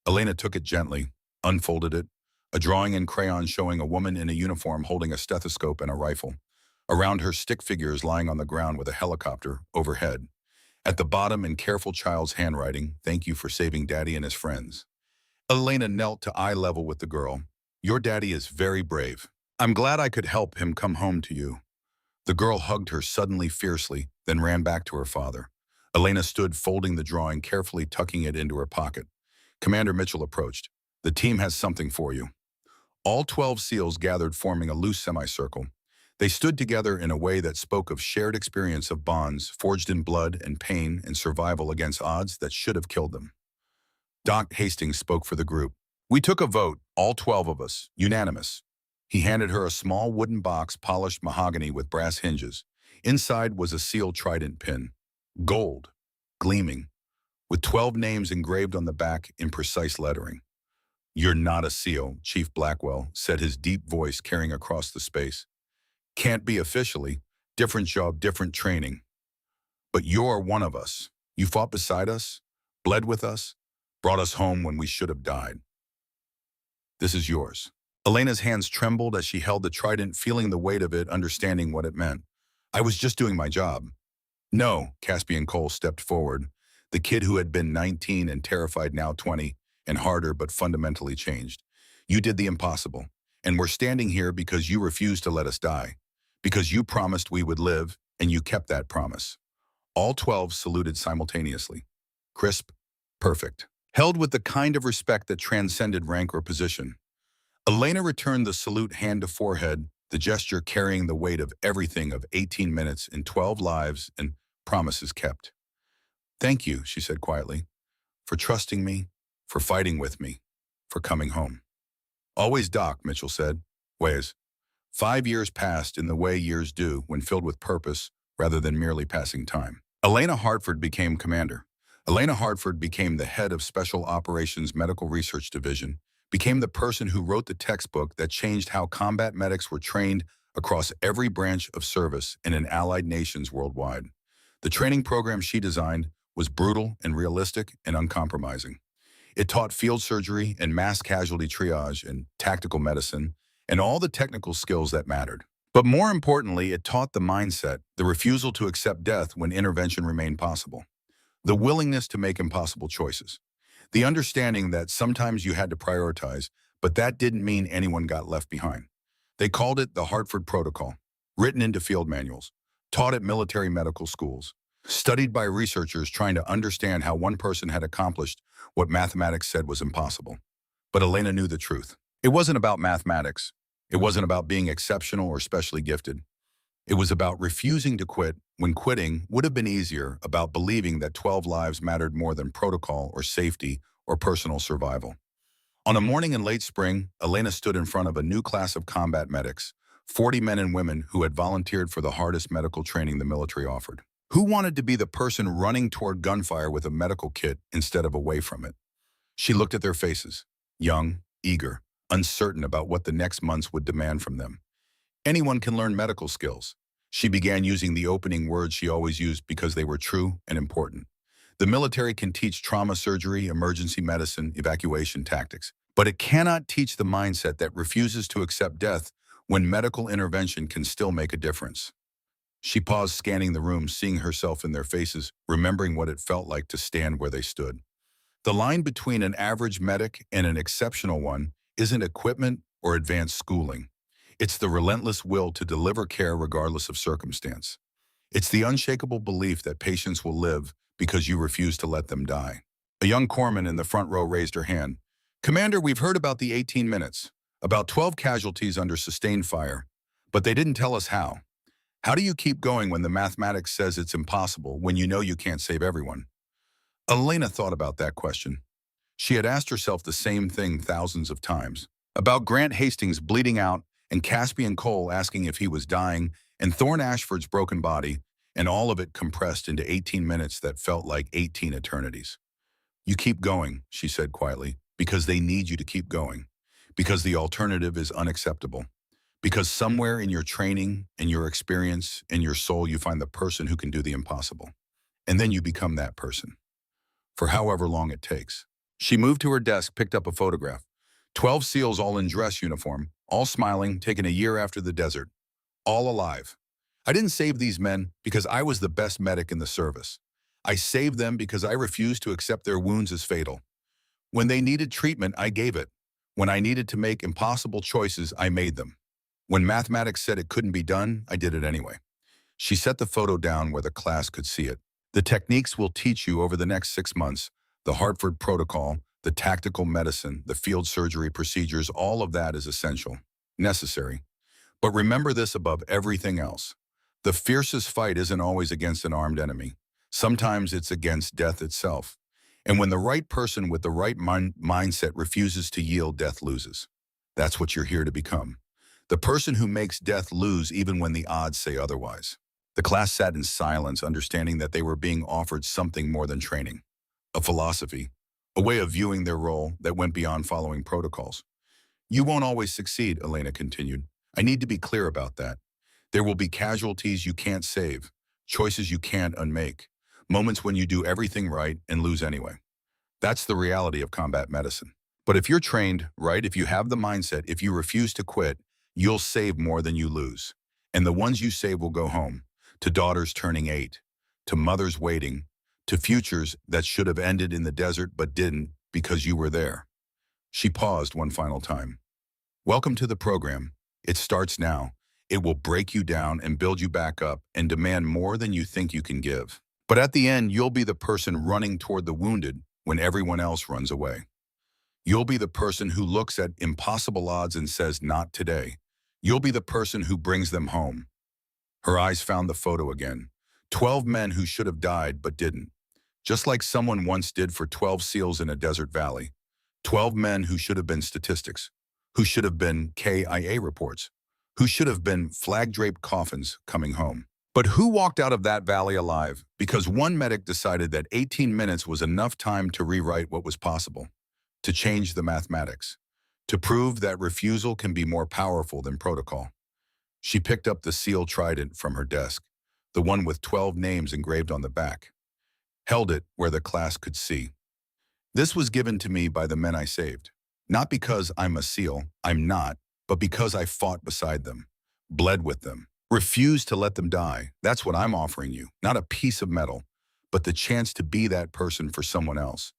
Elena took it gently, unfolded it, a drawing in crayon showing a woman in a uniform holding a stethoscope and a rifle. Around her, stick figures lying on the ground with a helicopter overhead. At the bottom, in careful child's handwriting, "Thank you for saving Daddy and his friends." Elena knelt to eye level with the girl. "Your daddy is very brave. I'm glad I could help him come home to you." The girl hugged her suddenly fiercely, then ran back to her father. Elena stood folding the drawing, carefully tucking it into her pocket. Commander Mitchell approached. "The team has something for you." All 12 SEALs gathered, forming a loose semicircle. They stood together in a way that spoke of shared experience of bonds forged in blood and pain and survival against odds that should have killed them. Doc Hastings spoke for the group. "We took a vote, all 12 of us, unanimous." He handed her a small wooden box, polished mahogany with brass hinges. Inside was a SEAL trident pin, gold, gleaming, with 12 names engraved on the back in precise lettering. "You're not a SEAL," Chief Blackwell said, his deep voice carrying across the space. "Can't be officially. Different job, different training. But you're one of us. You fought beside us, bled with us, brought us home when we should have died. This is yours." Elena's hands trembled as she held the trident, feeling the weight of it, understanding what it meant. "I was just doing my job." "No," Caspian Cole stepped forward, the kid who had been 19 and terrified, now 20, and harder but fundamentally changed. "You did the impossible, and we're standing here because you refused to let us die, because you promised we would live, and you kept that promise." All 12 saluted simultaneously. Crisp, perfect, held with the kind of respect that transcended rank or position. Elena returned the salute, hand to forehead, the gesture carrying the weight of everything of 18 minutes and 12 lives and promises kept. "Thank you," she said quietly, "for trusting me, for fighting with me, for coming home." "Always, Doc," Mitchell said. "Ways." 5 years passed in the way years do when filled with purpose rather than merely passing time. Elena Hartford became commander. Elena Hartford became the head of Special Operations Medical Research Division, became the person who wrote the textbook that changed how combat medics were trained across every branch of service and in allied nations worldwide. The training program she designed was brutal and realistic and uncompromising. It taught field surgery and mass casualty triage and tactical medicine and all the technical skills that mattered. But more importantly, it taught the mindset, the refusal to accept death when intervention remained possible, the willingness to make impossible choices, the understanding that sometimes you had to prioritize, but that didn't mean anyone got left behind. They called it the Hartford Protocol, written into field manuals, taught at military medical schools, studied by researchers trying to understand how one person had accomplished what mathematics said was impossible. But Elena knew the truth. It wasn't about mathematics. It wasn't about being exceptional or specially gifted. It was about refusing to quit when quitting would have been easier, about believing that 12 lives mattered more than protocol or safety or personal survival. On a morning in late spring, Elena stood in front of a new class of combat medics, 40 men and women who had volunteered for the hardest medical training the military offered. Who wanted to be the person running toward gunfire with a medical kit instead of away from it? She looked at their faces, young, eager, uncertain about what the next months would demand from them. Anyone can learn medical skills. She began using the opening words she always used because they were true and important. The military can teach trauma surgery, emergency medicine, evacuation tactics, but it cannot teach the mindset that refuses to accept death when medical intervention can still make a difference. She paused, scanning the room, seeing herself in their faces, remembering what it felt like to stand where they stood. The line between an average medic and an exceptional one isn't equipment or advanced schooling. It's the relentless will to deliver care regardless of circumstance. It's the unshakable belief that patients will live because you refuse to let them die. A young corpsman in the front row raised her hand. "Commander, we've heard about the 18 minutes, about 12 casualties under sustained fire, but they didn't tell us how. How do you keep going when the mathematics says it's impossible, when you know you can't save everyone?" Elena thought about that question. She had asked herself the same thing thousands of times. About Grant Hastings bleeding out, and Caspian Cole asking if he was dying, and Thorne Ashford's broken body, and all of it compressed into 18 minutes that felt like 18 eternities. "You keep going," she said quietly, "because they need you to keep going. Because the alternative is unacceptable. Because somewhere in your training, in your experience, in your soul, you find the person who can do the impossible. And then you become that person. For however long it takes." She moved to her desk, picked up a photograph. 12 SEALs all in dress uniform, all smiling, taken a year after the desert. All alive. I didn't save these men because I was the best medic in the service. I saved them because I refused to accept their wounds as fatal. When they needed treatment, I gave it. When I needed to make impossible choices, I made them. When mathematics said it couldn't be done, I did it anyway. She set the photo down where the class could see it. "The techniques we'll teach you over the next 6 months, the Hartford Protocol, the tactical medicine, the field surgery procedures, all of that is essential, necessary. But remember this above everything else. The fiercest fight isn't always against an armed enemy. Sometimes it's against death itself. And when the right person with the right mindset refuses to yield, death loses. That's what you're here to become. The person who makes death lose even when the odds say otherwise." The class sat in silence, understanding that they were being offered something more than training. A philosophy, a way of viewing their role that went beyond following protocols. "You won't always succeed," Elena continued. "I need to be clear about that. There will be casualties you can't save, choices you can't unmake, moments when you do everything right and lose anyway. That's the reality of combat medicine. But if you're trained right, if you have the mindset, if you refuse to quit, you'll save more than you lose. And the ones you save will go home, to daughters turning 8, to mothers waiting, to futures that should have ended in the desert but didn't because you were there." She paused one final time. "Welcome to the program. It starts now. It will break you down and build you back up and demand more than you think you can give. But at the end, you'll be the person running toward the wounded when everyone else runs away. You'll be the person who looks at impossible odds and says, 'Not today.' You'll be the person who brings them home." Her eyes found the photo again. 12 men who should have died but didn't. Just like someone once did for 12 SEALs in a desert valley. 12 men who should have been statistics, who should have been KIA reports, who should have been flag-draped coffins coming home. But who walked out of that valley alive because one medic decided that 18 minutes was enough time to rewrite what was possible, to change the mathematics, to prove that refusal can be more powerful than protocol. She picked up the SEAL trident from her desk, the one with 12 names engraved on the back, held it where the class could see. "This was given to me by the men I saved. Not because I'm a SEAL, I'm not, but because I fought beside them, bled with them, refused to let them die. That's what I'm offering you, not a piece of metal, but the chance to be that person for someone else.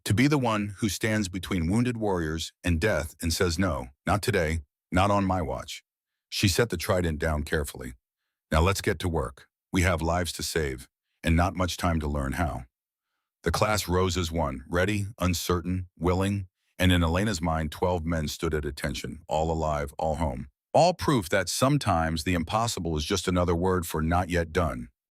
To be the one who stands between wounded warriors and death and says, 'No, not today, not on my watch.'" She set the trident down carefully. "Now let's get to work. We have lives to save, and not much time to learn how." The class rose as one, ready, uncertain, willing, and in Elena's mind, 12 men stood at attention, all alive, all home. All proof that sometimes the impossible is just another word for not yet done.